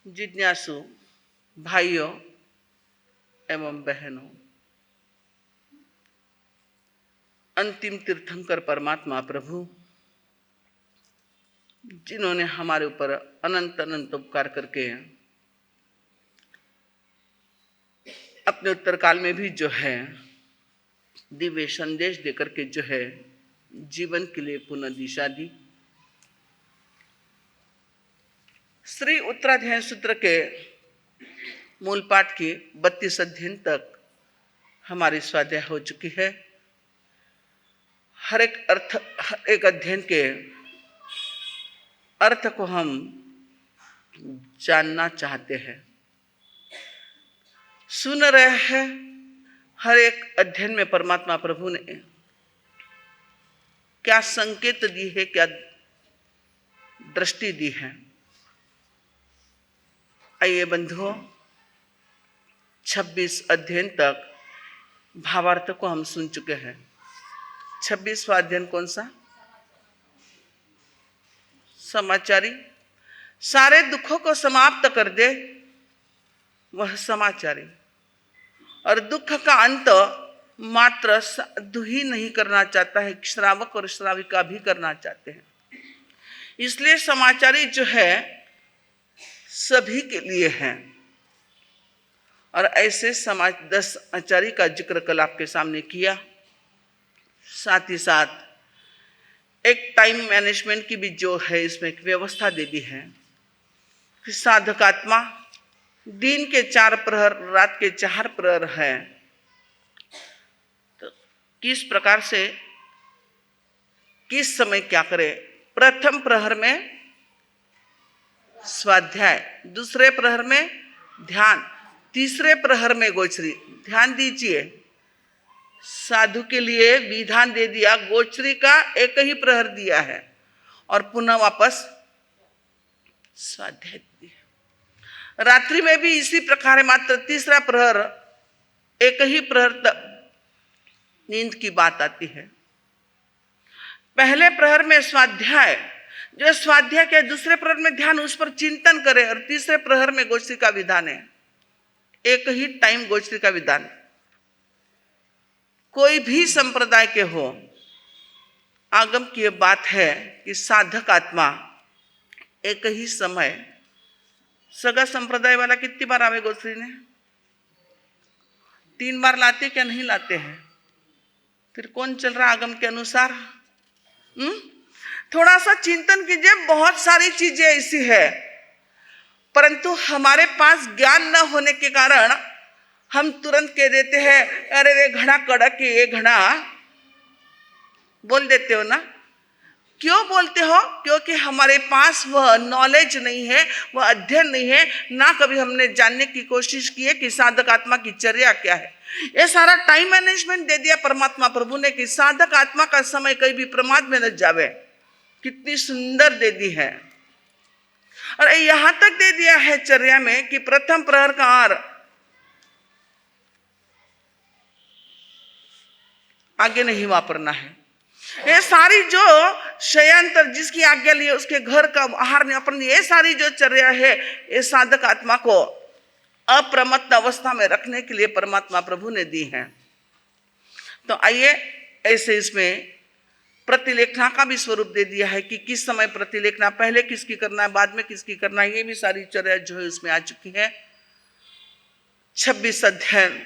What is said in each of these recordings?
जिज्ञासु भाइयों एवं बहनों, अंतिम तीर्थंकर परमात्मा प्रभु जिन्होंने हमारे ऊपर अनंत अनंत उपकार करके अपने उत्तर काल में भी जो है दिव्य संदेश देकर के जो है जीवन के लिए पुनः दिशा दी। श्री उत्तराध्याय सूत्र के मूल पाठ की 32 अध्ययन तक हमारी स्वाध्याय हो चुकी है। हर एक अध्ययन के अर्थ को हम जानना चाहते हैं, सुन रहे हैं। हर एक अध्ययन में परमात्मा प्रभु ने क्या संकेत दी है, क्या दृष्टि दी है। आइए बंधुओं, 26 अध्ययन तक भावार्थ को हम सुन चुके हैं। 26वां अध्ययन कौन सा? समाचारी। सारे दुखों को समाप्त कर दे वह समाचारी, और दुख का अंत मात्र साधु ही नहीं करना चाहता है, श्रावक और श्राविका भी करना चाहते हैं। इसलिए समाचारी जो है सभी के लिए हैं। और ऐसे 10 आचार्य का जिक्र कल आपके सामने किया। साथ ही साथ एक टाइम मैनेजमेंट की भी जो है इसमें एक व्यवस्था दे दी है कि साधक आत्मा दिन के 4 प्रहर, रात के 4 प्रहर है, तो किस प्रकार से किस समय क्या करे। प्रथम प्रहर में स्वाध्याय, दूसरे प्रहर में ध्यान, तीसरे प्रहर में गोचरी। ध्यान दीजिए, साधु के लिए विधान दे दिया, गोचरी का एक ही प्रहर दिया है और पुनः वापस स्वाध्याय दिया। रात्रि में भी इसी प्रकार मात्र तीसरा प्रहर, एक ही प्रहर तक नींद की बात आती है। पहले प्रहर में स्वाध्याय, जो स्वाध्याय के दूसरे प्रहर में ध्यान, उस पर चिंतन करे, और तीसरे प्रहर में गोचरी का विधान है। एक ही टाइम गोचरी का विधान। कोई भी संप्रदाय के हो, आगम की यह बात है कि साधक आत्मा एक ही समय, सगा संप्रदाय वाला कितनी बार आवे गोचरी ने? 3 बार लाते क्या नहीं लाते हैं? फिर कौन चल रहा आगम के अनुसार? थोड़ा सा चिंतन कीजिए। बहुत सारी चीजें ऐसी है, परंतु हमारे पास ज्ञान न होने के कारण हम तुरंत कह देते हैं, अरे ये घड़ा कड़क है, ये घड़ा, बोल देते हो ना। क्यों बोलते हो? क्योंकि हमारे पास वह नॉलेज नहीं है, वह अध्ययन नहीं है, ना कभी हमने जानने की कोशिश की है कि साधक आत्मा की चर्या क्या है। ये सारा टाइम मैनेजमेंट दे दिया परमात्मा प्रभु ने कि साधक आत्मा का समय कहीं भी प्रमाद में न जावे। कितनी सुंदर दे दी है। और यहां तक दे दिया है चर्या में कि प्रथम प्रहर का आगे नहीं वापरना है। ये सारी जो शयांतर जिसकी आज्ञा लिए उसके घर का आहार नहीं वापरना, ये सारी जो चर्या है, ये साधक आत्मा को अप्रमत्त अवस्था में रखने के लिए परमात्मा प्रभु ने दी है। तो आइए, ऐसे इसमें प्रतिलेखना का भी स्वरूप दे दिया है कि किस समय प्रतिलेखना, पहले किसकी करना है, बाद में किसकी करना है। ये भी सारी चर्या जो है उसमें आ चुकी है। 26 अध्ययन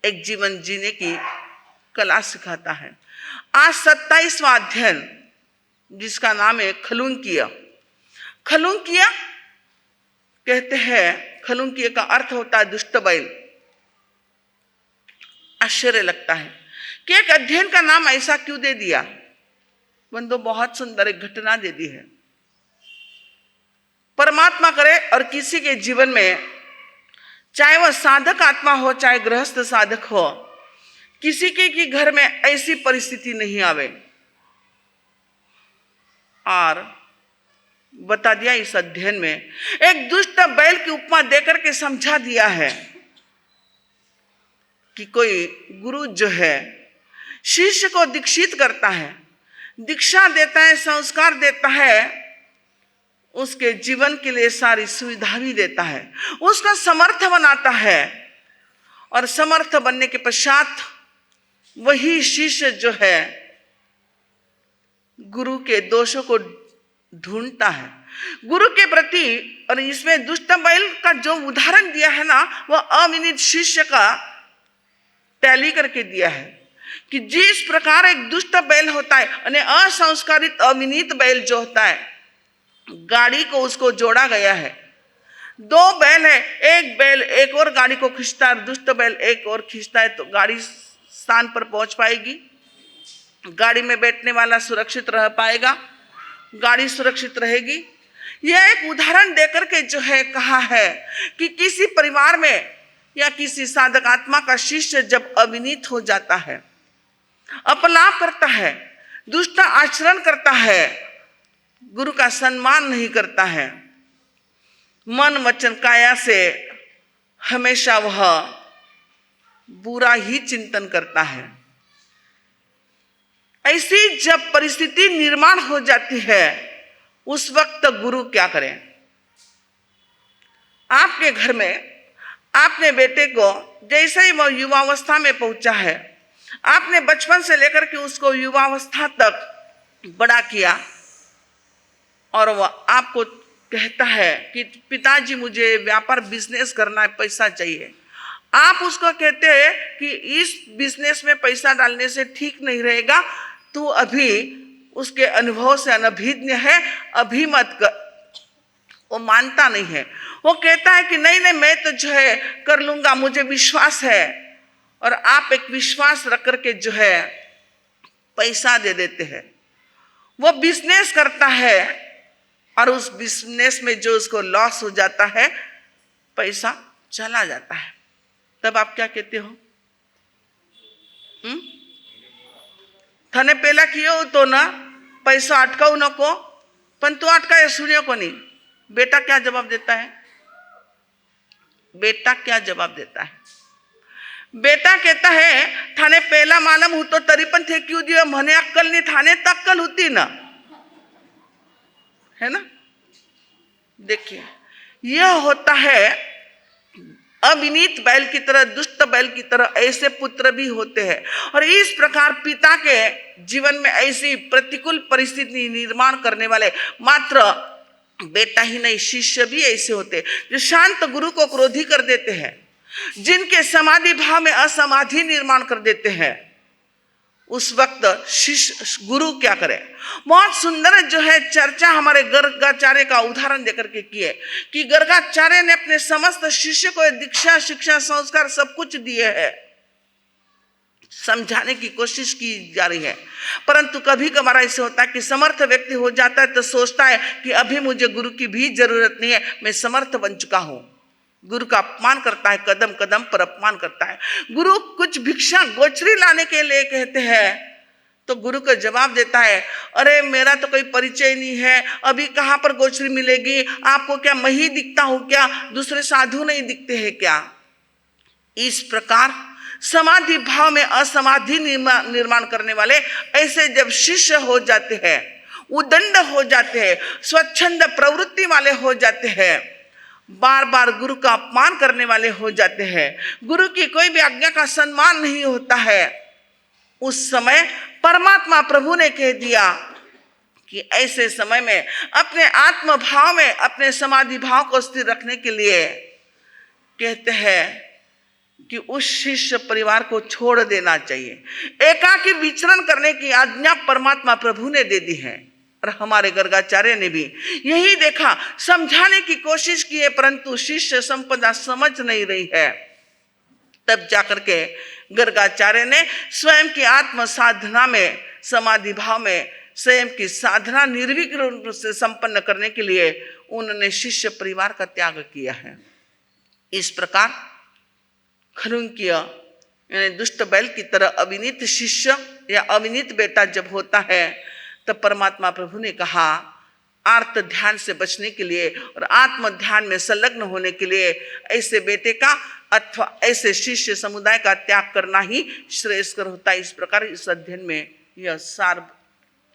एक जीवन जीने की कला सिखाता है। आज 27वां अध्ययन जिसका नाम है खलुंकिया। खलुंकिया कहते हैं, खलुंकिया का अर्थ होता है दुष्ट बैल। आश्चर्य लगता है कि एक अध्ययन का नाम ऐसा क्यों दे दिया। बंधु, बहुत सुंदर एक घटना दे दी है। परमात्मा करे और किसी के जीवन में, चाहे वह साधक आत्मा हो चाहे गृहस्थ साधक हो, किसी के घर में ऐसी परिस्थिति नहीं आवे। और बता दिया इस अध्ययन में, एक दुष्ट बैल की उपमा देकर के समझा दिया है कि कोई गुरु जो है शिष्य को दीक्षित करता है, दीक्षा देता है, संस्कार देता है, उसके जीवन के लिए सारी सुविधा भी देता है, उसका समर्थ बनाता है। और समर्थ बनने के पश्चात वही शिष्य जो है गुरु के दोषों को ढूंढता है गुरु के प्रति। और इसमें दुष्ट बैल का जो उदाहरण दिया है ना, वह अविनीत शिष्य का टैली करके दिया है कि जिस प्रकार एक दुष्ट बैल होता है यानी असंस्कारित अविनीत बैल जो होता है, गाड़ी को उसको जोड़ा गया है। दो बैल है, एक बैल एक और गाड़ी को खींचता है, दुष्ट बैल एक और खींचता है, तो गाड़ी स्थान पर पहुंच पाएगी, गाड़ी में बैठने वाला सुरक्षित रह पाएगा, गाड़ी सुरक्षित रहेगी। यह एक उदाहरण देकर के जो है कहा है कि किसी परिवार में या किसी साधक आत्मा का शिष्य जब अविनीत हो जाता है, अपलाप करता है, दुष्ट आचरण करता है, गुरु का सम्मान नहीं करता है, मन वचन काया से हमेशा वह बुरा ही चिंतन करता है, ऐसी जब परिस्थिति निर्माण हो जाती है उस वक्त गुरु क्या करें? आपके घर में आपने बेटे को जैसे ही वह युवावस्था में पहुंचा है, आपने बचपन से लेकर के उसको युवावस्था तक बड़ा किया और वह आपको कहता है कि पिताजी मुझे व्यापार बिजनेस करना है, पैसा चाहिए। आप उसको कहते हैं कि इस बिजनेस में पैसा डालने से ठीक नहीं रहेगा, तू अभी उसके अनुभव से अनभिज्ञ है, अभी मत कर। वो मानता नहीं है, वो कहता है कि नहीं नहीं मैं तो जो है कर लूंगा, मुझे विश्वास है। और आप एक विश्वास रख करके जो है पैसा दे देते हैं। वो बिजनेस करता है और उस बिजनेस में जो उसको लॉस हो जाता है, पैसा चला जाता है, तब आप क्या कहते हो? थाने पेला कियो तो ना पैसा अटकाऊ नको, पण तू अटकाए सुनियो को नहीं। बेटा क्या जवाब देता है? बेटा क्या जवाब देता है? बेटा कहता है थाने पेला मालूम हूं तो तरी पण थे क्यों दियो, मने अक्कल नहीं, थाने तक अक्कल होती ना, है ना। देखिए यह होता है अविनीत बैल की तरह, दुष्ट बैल की तरह ऐसे पुत्र भी होते हैं। और इस प्रकार पिता के जीवन में ऐसी प्रतिकूल परिस्थिति निर्माण करने वाले मात्र बेटा ही नहीं, शिष्य भी ऐसे होते हैं जो शांत गुरु को क्रोधी कर देते हैं, जिनके समाधि भाव में असमाधि निर्माण कर देते हैं। उस वक्त शिष्य गुरु क्या करे? बहुत सुंदर जो है चर्चा हमारे गर्गाचार्य का उदाहरण देकर के किए कि गर्गाचार्य ने अपने समस्त शिष्य को दीक्षा शिक्षा संस्कार सब कुछ दिए हैं, समझाने की कोशिश की जा रही है। परंतु कभी कभार ऐसे होता है कि समर्थ व्यक्ति हो जाता है तो सोचता है कि अभी मुझे गुरु की भी जरूरत नहीं है, मैं समर्थ बन चुका हूं। गुरु का अपमान करता है, कदम कदम पर अपमान करता है। गुरु कुछ भिक्षा गोचरी लाने के लिए कहते हैं तो गुरु को जवाब देता है, अरे मेरा तो कोई परिचय नहीं है, अभी कहाँ पर गोचरी मिलेगी? आपको क्या मैं ही दिखता हूं क्या? दूसरे साधु नहीं दिखते हैं क्या? इस प्रकार समाधि भाव में असमाधि निर्माण करने वाले ऐसे जब शिष्य हो जाते हैं, उदंड हो जाते हैं, स्वच्छंद प्रवृत्ति वाले हो जाते हैं, बार बार गुरु का अपमान करने वाले हो जाते हैं, गुरु की कोई भी आज्ञा का सम्मान नहीं होता है, उस समय परमात्मा प्रभु ने कह दिया कि ऐसे समय में अपने आत्म भाव में अपने समाधि भाव को स्थिर रखने के लिए कहते हैं कि उस शिष्य परिवार को छोड़ देना चाहिए। एकाकी विचरण करने की आज्ञा परमात्मा प्रभु ने दे दी है। और हमारे गर्गाचार्य ने भी यही देखा, समझाने की कोशिश की है, परंतु शिष्य संपदा समझ नहीं रही है। तब जाकर के गर्गाचार्य ने स्वयं की आत्म साधना में, समाधि भाव में स्वयं की साधना निर्विघ्न रूप से संपन्न करने के लिए उन्होंने शिष्य परिवार का त्याग किया है। इस प्रकार खरुंकिय यानी दुष्ट बैल की तरह अविनीत शिष्य या अविनीत बेटा जब होता है तब परमात्मा प्रभु ने कहा आर्त ध्यान से बचने के लिए और आत्म ध्यान में संलग्न होने के लिए ऐसे बेटे का अथवा ऐसे शिष्य समुदाय का त्याग करना ही श्रेयस्कर होता है। इस प्रकार इस अध्ययन में यह सार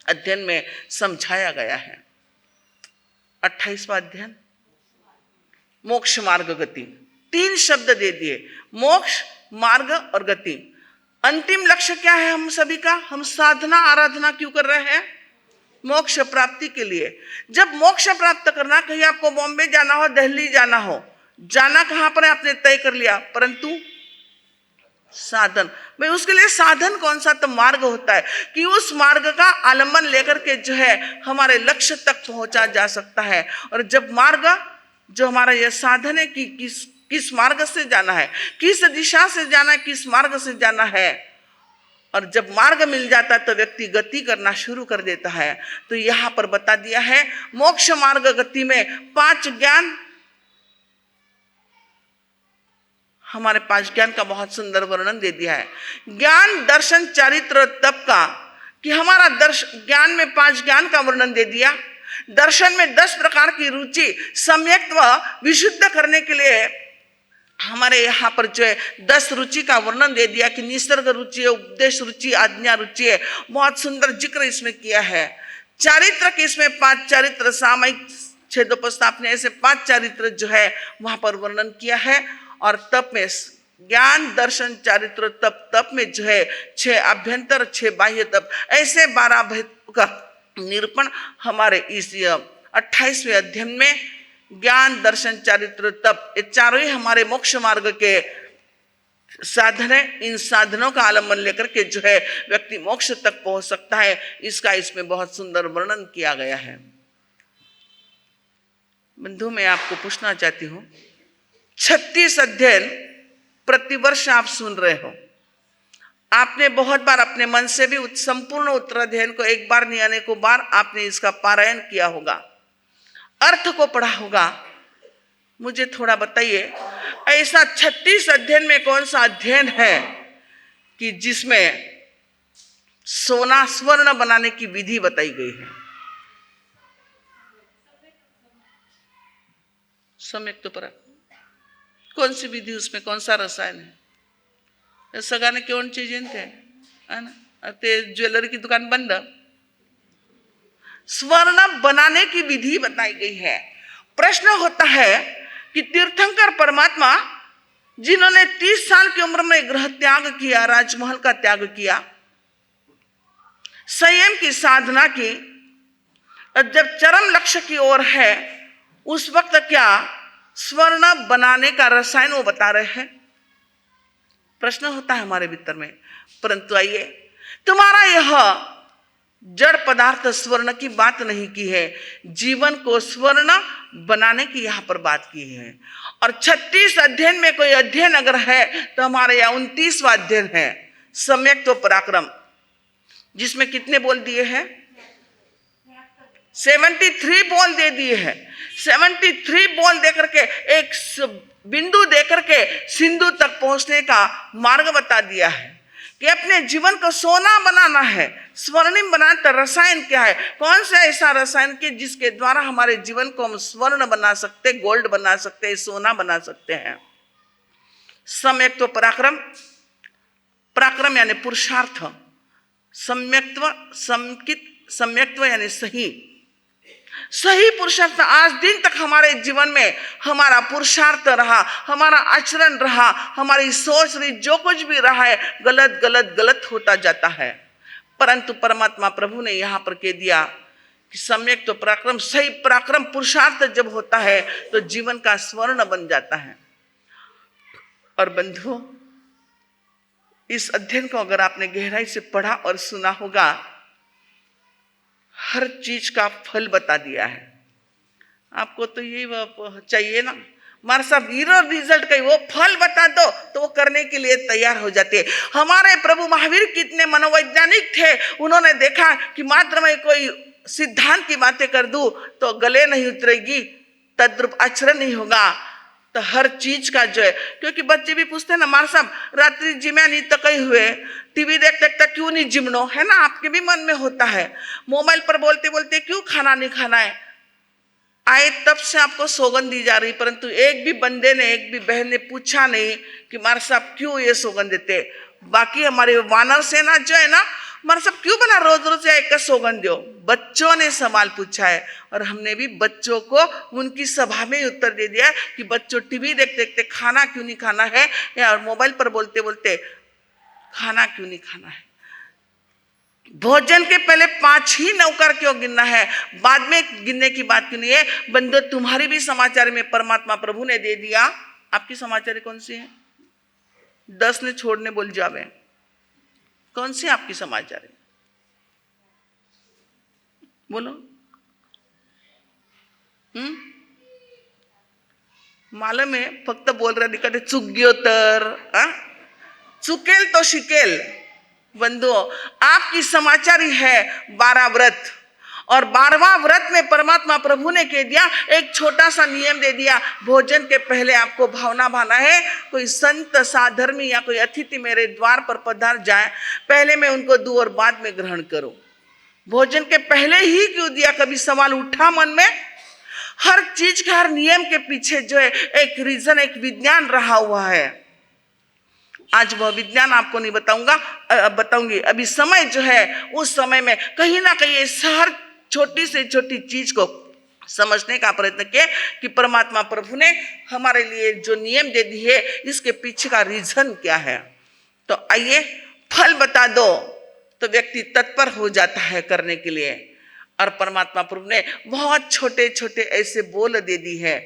अध्ययन में समझाया गया है। 28वां अध्ययन मोक्ष मार्ग गति। 3 शब्द दे दिए, मोक्ष, मार्ग और गति। अंतिम लक्ष्य क्या है हम सभी का? हम साधना आराधना क्यों कर रहे हैं? मोक्ष प्राप्ति के लिए। जब मोक्ष प्राप्त करना, कहीं आपको बॉम्बे जाना हो, दिल्ली जाना हो, जाना कहां पर है आपने तय कर लिया, परंतु साधन, भाई उसके लिए साधन कौन सा? तो मार्ग होता है कि उस मार्ग का आलंबन लेकर के जो है हमारे लक्ष्य तक पहुंचा जा सकता है। और जब मार्ग जो हमारा यह साधन है कि किस मार्ग से जाना है, किस दिशा से जाना है, किस मार्ग से जाना है, और जब मार्ग मिल जाता है तो व्यक्ति गति करना शुरू कर देता है। तो यहां पर बता दिया है मोक्ष मार्ग गति में 5 ज्ञान, हमारे 5 ज्ञान का बहुत सुंदर वर्णन दे दिया है। ज्ञान, दर्शन, चारित्र, तप का, कि हमारा ज्ञान में 5 ज्ञान का वर्णन दे दिया। दर्शन में 10 प्रकार की रुचि सम्यक व विशुद्ध करने के लिए हमारे यहाँ पर जो है 10 रुचि का वर्णन दे दिया कि निसर्ग रुचि है, उपदेश रुचि, आज्ञा रुचि है। बहुत सुंदर जिक्र इसमें किया है। चारित्र के इसमें 5 चारित्र, सामयिक, छेदोपस्थापन, ऐसे 5 चारित्र जो है वहां पर वर्णन किया है। और तप में ज्ञान, दर्शन, चारित्र, तप, तप में जो है 6 अभ्यंतर, 6 बाह्य तप, ऐसे 12 भेद का निरूपण हमारे इस 28वें अध्ययन में ज्ञान, दर्शन, चारित्र, तप, ये चारों ही हमारे मोक्ष मार्ग के साधन है। इन साधनों का आलंबन लेकर के जो है व्यक्ति मोक्ष तक पहुंच सकता है। इसका इसमें बहुत सुंदर वर्णन किया गया है। बंधु, मैं आपको पूछना चाहती हूं, 36 अध्ययन प्रतिवर्ष आप सुन रहे हो, आपने बहुत बार अपने मन से भी संपूर्ण उत्तराध्ययन को एक बार नहीं अनेकों बार आपने इसका पारायण किया होगा, अर्थ को पढ़ा होगा। मुझे थोड़ा बताइए, ऐसा 36 अध्ययन में कौन सा अध्ययन है कि जिसमें सोना स्वर्ण बनाने की विधि बताई गई है? सम्यक तो परा, कौन सी विधि, उसमें कौन सा रसायन है? सगाने कौन चीजें थे, है ना? ते ज्वेलरी की दुकान बंद, स्वर्ण बनाने की विधि बताई गई है। प्रश्न होता है कि तीर्थंकर परमात्मा जिन्होंने 30 साल की उम्र में गृह त्याग किया, राजमहल का त्याग किया, संयम की साधना की, और जब चरम लक्ष्य की ओर है उस वक्त क्या स्वर्ण बनाने का रसायन वो बता रहे हैं? प्रश्न होता है हमारे भीतर में। परंतु आइए, तुम्हारा यह जड़ पदार्थ स्वर्ण की बात नहीं की है, जीवन को स्वर्ण बनाने की यहां पर बात की है। और 36 अध्ययन में कोई अध्ययन अगर है तो हमारे यहाँ 29वां अध्ययन है, सम्यक तो पराक्रम, जिसमें कितने बोल दिए हैं? 73 बोल दे दिए हैं। 73 बोल देकर के एक बिंदु देकर के सिंधु तक पहुंचने का मार्ग बता दिया है कि अपने जीवन को सोना बनाना है, स्वर्णिम बनाना। तो रसायन क्या है? कौन सा ऐसा रसायन के जिसके द्वारा हमारे जीवन को हम स्वर्ण बना सकते, गोल्ड बना सकते, सोना बना सकते हैं? सम्यक तो पराक्रम, पराक्रम यानी पुरुषार्थ, सम्यक्त्व, समकित, सम्यक्त्व यानी सही, सही पुरुषार्थ। आज दिन तक हमारे जीवन में हमारा पुरुषार्थ रहा, हमारा आचरण रहा, हमारी सोच रही, जो कुछ भी रहा है गलत गलत गलत होता जाता है। परंतु परमात्मा प्रभु ने यहाँ पर कह दिया कि सम्यक तो पराक्रम, सही पराक्रम पुरुषार्थ जब होता है तो जीवन का स्वर्ण बन जाता है। और बंधुओं, इस अध्ययन को अगर आपने गहराई से पढ़ा और सुना होगा, हर चीज का फल बता दिया है। आपको तो यही चाहिए ना, हमारे साथ हीरो रिजल्ट का वो फल बता दो तो वो करने के लिए तैयार हो जाते हैं। हमारे प्रभु महावीर कितने मनोवैज्ञानिक थे, उन्होंने देखा कि मात्र मैं कोई सिद्धांत की बातें कर दूं तो गले नहीं उतरेगी, तद्रूप आचरण नहीं होगा। तो हर चीज का जो है, क्योंकि बच्चे भी पूछते हैं ना, मार साहब रात्रि जिम्या नहीं तक हुए, टीवी देखते देखते क्यों नहीं जिमनो, है ना? आपके भी मन में होता है। मोबाइल पर बोलते बोलते क्यों खाना नहीं खाना है? आए तब से आपको सौगंध दी जा रही, परंतु एक भी बंदे ने, एक भी बहन ने पूछा नहीं कि मार साहब क्यों ये सौगंध देते। बाकी हमारे वानर सेना जो है ना, हमारा सब क्यों बना रोज रोज एक सौगंध दो? बच्चों ने सवाल पूछा है और हमने भी बच्चों को उनकी सभा में उत्तर दे दिया कि बच्चों टीवी देखते देखते खाना क्यों नहीं खाना है, या मोबाइल पर बोलते बोलते खाना क्यों नहीं खाना है। भोजन के पहले 5 ही नौकर क्यों गिनना है, बाद में गिनने की बात क्यों नहीं है। बंदो, तुम्हारी भी समाचार में परमात्मा प्रभु ने दे दिया। आपकी समाचार कौन सी है? 10 ने छोड़ने बोल जावे, कौन सी आपकी समाचार है? बोलो। मालूम है, फक्त बोल रहा निकटे चुक गयो तर चुकेल तो शिकेल। बंधुओं, आपकी समाचार ही है 12 व्रत, और 12वां व्रत में परमात्मा प्रभु ने कह दिया, एक छोटा सा नियम दे दिया, भोजन के पहले आपको भावना भाना है, कोई संत साधर्मी या कोई अतिथि मेरे द्वार पर पधार जाए, पहले मैं उनको दूं और बाद में ग्रहण करूं। भोजन के पहले ही क्यों दिया? कभी सवाल उठा मन में? हर चीज के, हर नियम के पीछे जो है एक रीजन, एक विज्ञान रहा हुआ है। आज वह विज्ञान आपको नहीं बताऊंगी। अभी समय जो है, उस समय में कहीं ना कहीं हर छोटी से छोटी चीज को समझने का प्रयत्न किया कि परमात्मा प्रभु ने हमारे लिए जो नियम दे दी है, इसके पीछे का रीजन क्या है। तो आइए, फल बता दो तो व्यक्ति तत्पर हो जाता है करने के लिए, और परमात्मा प्रभु ने बहुत छोटे छोटे ऐसे बोल दे दी है,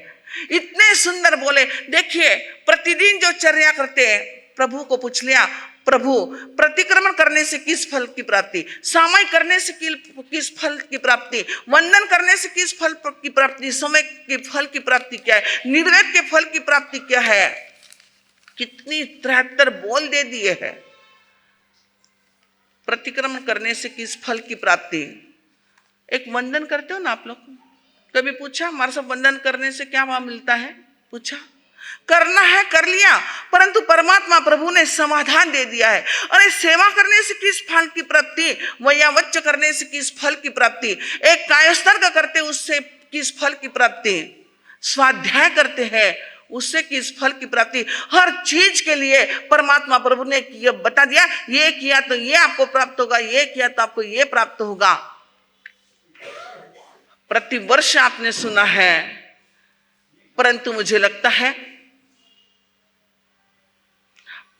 इतने सुंदर बोले। देखिए, प्रतिदिन जो चर्या करते हैं, प्रभु को पूछ लिया, प्रभु प्रतिक्रमण करने से किस फल की प्राप्ति, सामय करने से किस फल की प्राप्ति, वंदन करने से किस फल की प्राप्ति, समय के फल की प्राप्ति क्या है, निर्वेद के फल की प्राप्ति क्या है। कितनी 73 बोल दे दिए है। प्रतिक्रमण करने से किस फल की प्राप्ति। एक वंदन करते हो ना आप लोग, कभी पूछा हमारे सब वंदन करने से क्या वहां मिलता है? पूछा? करना है, कर लिया, परंतु परमात्मा प्रभु ने समाधान दे दिया है। अरे सेवा करने से किस फल की प्राप्ति, वैयावच्च करने से किस फल की प्राप्ति, एक कायस्तर करते उससे किस फल की प्राप्ति, स्वाध्याय करते हैं उससे किस फल की प्राप्ति। हर चीज के लिए परमात्मा प्रभु ने बता दिया, ये किया तो ये आपको प्राप्त होगा, ये किया तो आपको ये प्राप्त होगा। प्रतिवर्ष आपने सुना है, परंतु मुझे लगता है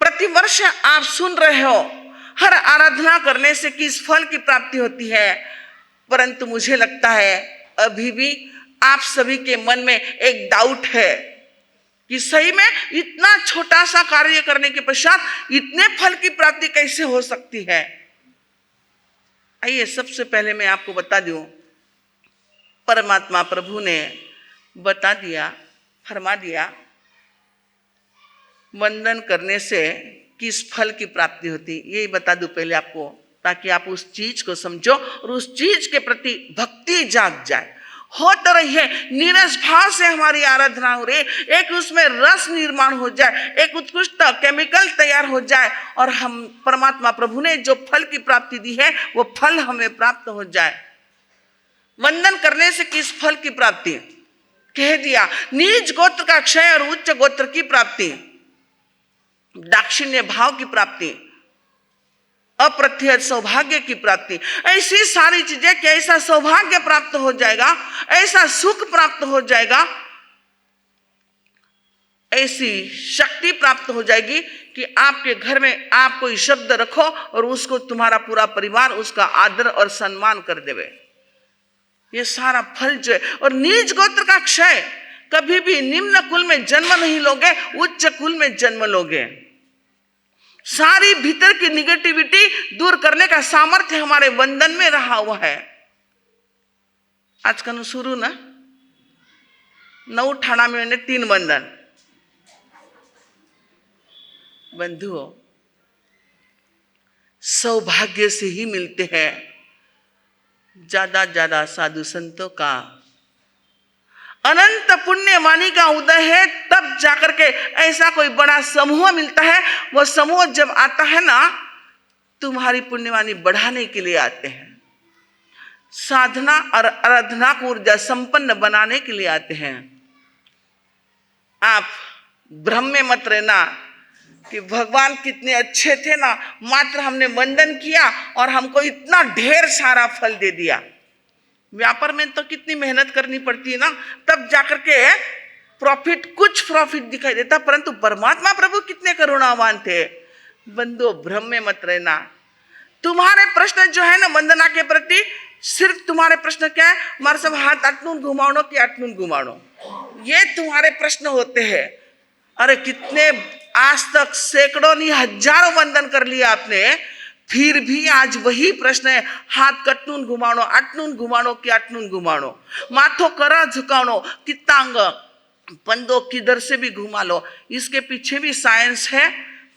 प्रतिवर्ष आप सुन रहे हो हर आराधना करने से किस फल की प्राप्ति होती है, परंतु मुझे लगता है अभी भी आप सभी के मन में एक डाउट है कि सही में इतना छोटा सा कार्य करने के पश्चात इतने फल की प्राप्ति कैसे हो सकती है। आइए, सबसे पहले मैं आपको बता दूं, परमात्मा प्रभु ने बता दिया, फरमा दिया, वंदन करने से किस फल की प्राप्ति होती। यही बता दूं पहले आपको, ताकि आप उस चीज को समझो और उस चीज के प्रति भक्ति जाग जाए। हो तो रही है, नीरस भाव से हमारी आराधना हो रही है, एक उसमें रस निर्माण हो जाए, एक उत्कृष्ट केमिकल तैयार हो जाए, और हम परमात्मा प्रभु ने जो फल की प्राप्ति दी है वो फल हमें प्राप्त हो जाए। वंदन करने से किस फल की प्राप्ति कह दिया, नीच गोत्र का क्षय और उच्च गोत्र की प्राप्ति, दाक्षिण्य भाव की प्राप्ति, अप्रत्यक्ष सौभाग्य की प्राप्ति। ऐसी सारी चीजें कि ऐसा सौभाग्य प्राप्त हो जाएगा, ऐसा सुख प्राप्त हो जाएगा, ऐसी शक्ति प्राप्त हो जाएगी कि आपके घर में आप कोई शब्द रखो और उसको तुम्हारा पूरा परिवार उसका आदर और सम्मान कर देवे। ये सारा फल जो है, और नीच गोत्र का क्षय, कभी भी निम्न कुल में जन्म नहीं लोगे, उच्च कुल में जन्म लोगे। सारी भीतर की निगेटिविटी दूर करने का सामर्थ्य हमारे वंदन में रहा हुआ है। आज का शुरू ना 9 ठाणा में मैंने 3 वंदन। बंधुओं, सौभाग्य से ही मिलते हैं ज्यादा साधु संतों का, अनंत पुण्यवाणी का उदय है, तब जाकर के ऐसा कोई बड़ा समूह मिलता है। वो समूह जब आता है ना, तुम्हारी पुण्यवाणी बढ़ाने के लिए आते हैं, साधना और आराधना को ऊर्जा संपन्न बनाने के लिए आते हैं। आप भ्रम में मत रहना कि भगवान कितने अच्छे थे ना, मात्र हमने वंदन किया और हमको इतना ढेर सारा फल दे दिया। व्यापार में तो कितनी मेहनत करनी पड़ती है ना, तब जाकर के कुछ प्रॉफिट दिखाई देता, परंतु परमात्मा प्रभु कितने करुणावान थे। बंधु, भ्रम में मत रहना। तुम्हारे प्रश्न जो है ना वंदना के प्रति, सिर्फ तुम्हारे प्रश्न क्या है, हमारे सब हाथ अटनून घुमाओ कि अटनून घुमाओ, ये तुम्हारे प्रश्न होते हैं। अरे कितने आज तक सैकड़ों नहीं हजारों वंदन कर लिया आपने, फिर भी आज वही प्रश्न है, हाथ कटनून घुमाओ, अटनून घुमाओ कि अटनून घुमाओ, माथो करा झुकाओ कि टांग बंदो किधर से भी घुमा लो। इसके पीछे भी साइंस है,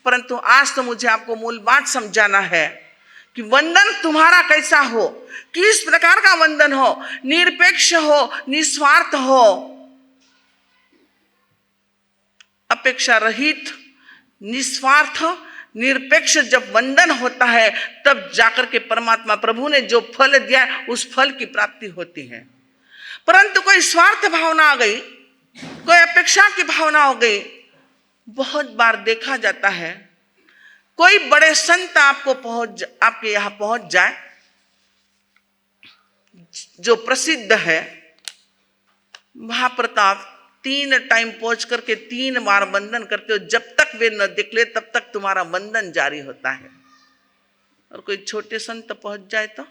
परंतु आज तो मुझे आपको मूल बात समझाना है कि वंदन तुम्हारा कैसा हो, किस प्रकार का वंदन हो, निरपेक्ष हो, निस्वार्थ हो, अपेक्षा रहित, निस्वार्थ, निरपेक्ष जब वंदन होता है तब जाकर के परमात्मा प्रभु ने जो फल दिया है उस फल की प्राप्ति होती है। परंतु कोई स्वार्थ भावना आ गई, कोई अपेक्षा की भावना हो गई, बहुत बार देखा जाता है कोई बड़े संत आपके यहां पहुंच जाए, जो प्रसिद्ध है, महाप्रताप 3 टाइम पहुंच करके 3 बार वंदन करते हो, जब तक वे न देख ले तब तक तुम्हारा वंदन जारी होता है। और कोई छोटे संत पहुंच जाए तो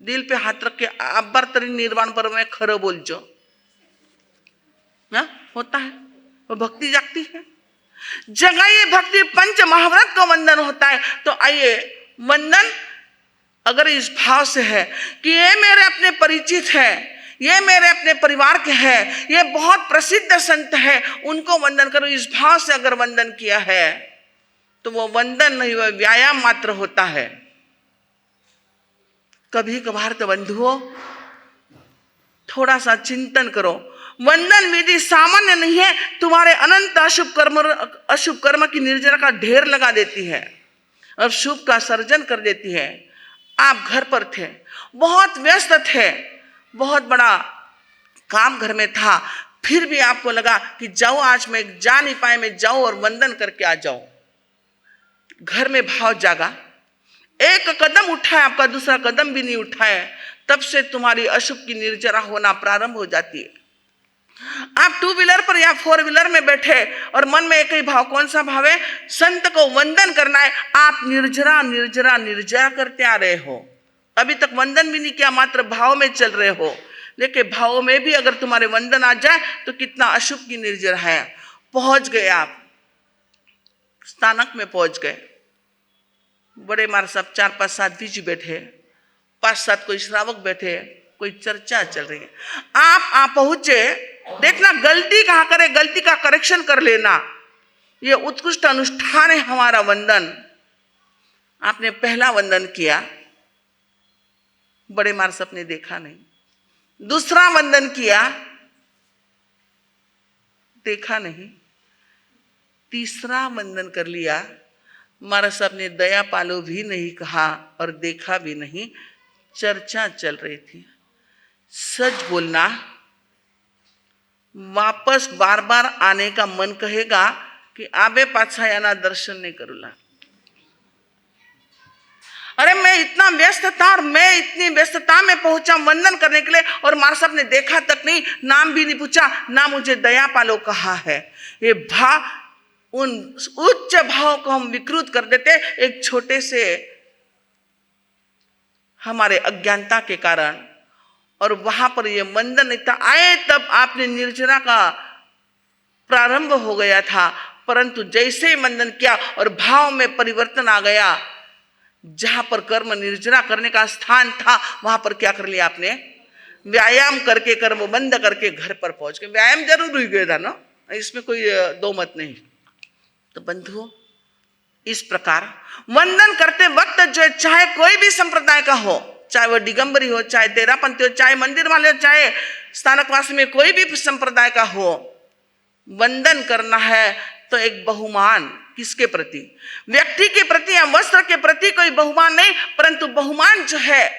दिल पे हाथ रख के अब्बर तरी निर्वाण पर्व में खरो बोल जो होता है, वो भक्ति जागती है। जगाइए भक्ति, पंच महाव्रत को वंदन होता है। तो आइए, वंदन अगर इस भाव से है कि ये मेरे अपने परिचित है, ये मेरे अपने परिवार के हैं, ये बहुत प्रसिद्ध संत है, उनको वंदन करो, इस भाव से अगर वंदन किया है तो वो वंदन नहीं, वह व्यायाम मात्र होता है। कभी कभार तो बंधुओं थोड़ा सा चिंतन करो, वंदन विधि सामान्य नहीं है, तुम्हारे अनंत अशुभ कर्म की निर्जरा का ढेर लगा देती है और शुभ का सर्जन कर देती है। आप घर पर थे, बहुत व्यस्त थे, बहुत बड़ा काम घर में था, फिर भी आपको लगा कि जाओ, आज मैं जा नहीं पाए, मैं जाऊं और वंदन करके आ जाऊं। घर में भाव जागा, एक कदम उठाए, आपका दूसरा कदम भी नहीं उठाए, तब से तुम्हारी अशुभ की निर्जरा होना प्रारंभ हो जाती है। आप 2 व्हीलर पर या 4 व्हीलर में बैठे और मन में एक ही भाव, कौन सा भाव है? संत को वंदन करना है। आप निर्जरा निर्जरा निर्जरा करते आ रहे हो, अभी तक वंदन भी नहीं किया, मात्र भाव में चल रहे हो। लेकिन भाव में भी अगर तुम्हारे वंदन आ जाए तो कितना अशुभ की निर्जरा है। पहुंच गए, आप स्थानक में पहुंच गए, बड़े मार सब 4-5 साधवी जी बैठे, 5-7 कोई श्रावक बैठे, कोई चर्चा चल रही है। आप पहुंचे, देखना गलती कहाँ करे, गलती का करेक्शन कर लेना, ये उत्कृष्ट अनुष्ठान है हमारा वंदन। आपने पहला वंदन किया, बड़े मार सब ने देखा नहीं, दूसरा वंदन किया, देखा नहीं, तीसरा वंदन कर लिया, मारा साहब ने दया पालो भी नहीं कहा और देखा भी नहीं, चर्चा चल रही थी। सच बोलना, वापस बार बार आने का मन कहेगा कि आबे पाछा याना दर्शन नहीं करूला। अरे मैं इतना व्यस्त था और मैं इतनी व्यस्तता में पहुंचा वंदन करने के लिए, और मार साहब ने देखा तक नहीं, नाम भी नहीं पूछा, ना मुझे दया पालो कहा है। ये भाव, उन उच्च भाव को हम विकृत कर देते एक छोटे से हमारे अज्ञानता के कारण। और वहां पर ये वंदन नहीं था, आए तब आपने निर्जरा का प्रारंभ हो गया था, परंतु जैसे ही वंदन किया और भाव में परिवर्तन आ गया, जहां पर कर्म निर्जरा करने का स्थान था वहां पर क्या कर लिया आपने? व्यायाम करके, कर्म बंद करके घर पर पहुंच गए। व्यायाम जरूर हुई गया था ना, इसमें कोई दो मत नहीं। तो बंधुओं, इस प्रकार वंदन करते वक्त जो चाहे कोई भी संप्रदाय का हो, चाहे वह दिगंबरी हो, चाहे तेरापंथी हो, चाहे मंदिर वाले हो, चाहे स्थानकवासी में कोई भी संप्रदाय का हो, वंदन करना है तो एक बहुमान किसके प्रति? व्यक्ति के प्रति या वस्त्र के प्रति कोई बहुमान नहीं, परंतु बहुमान जो है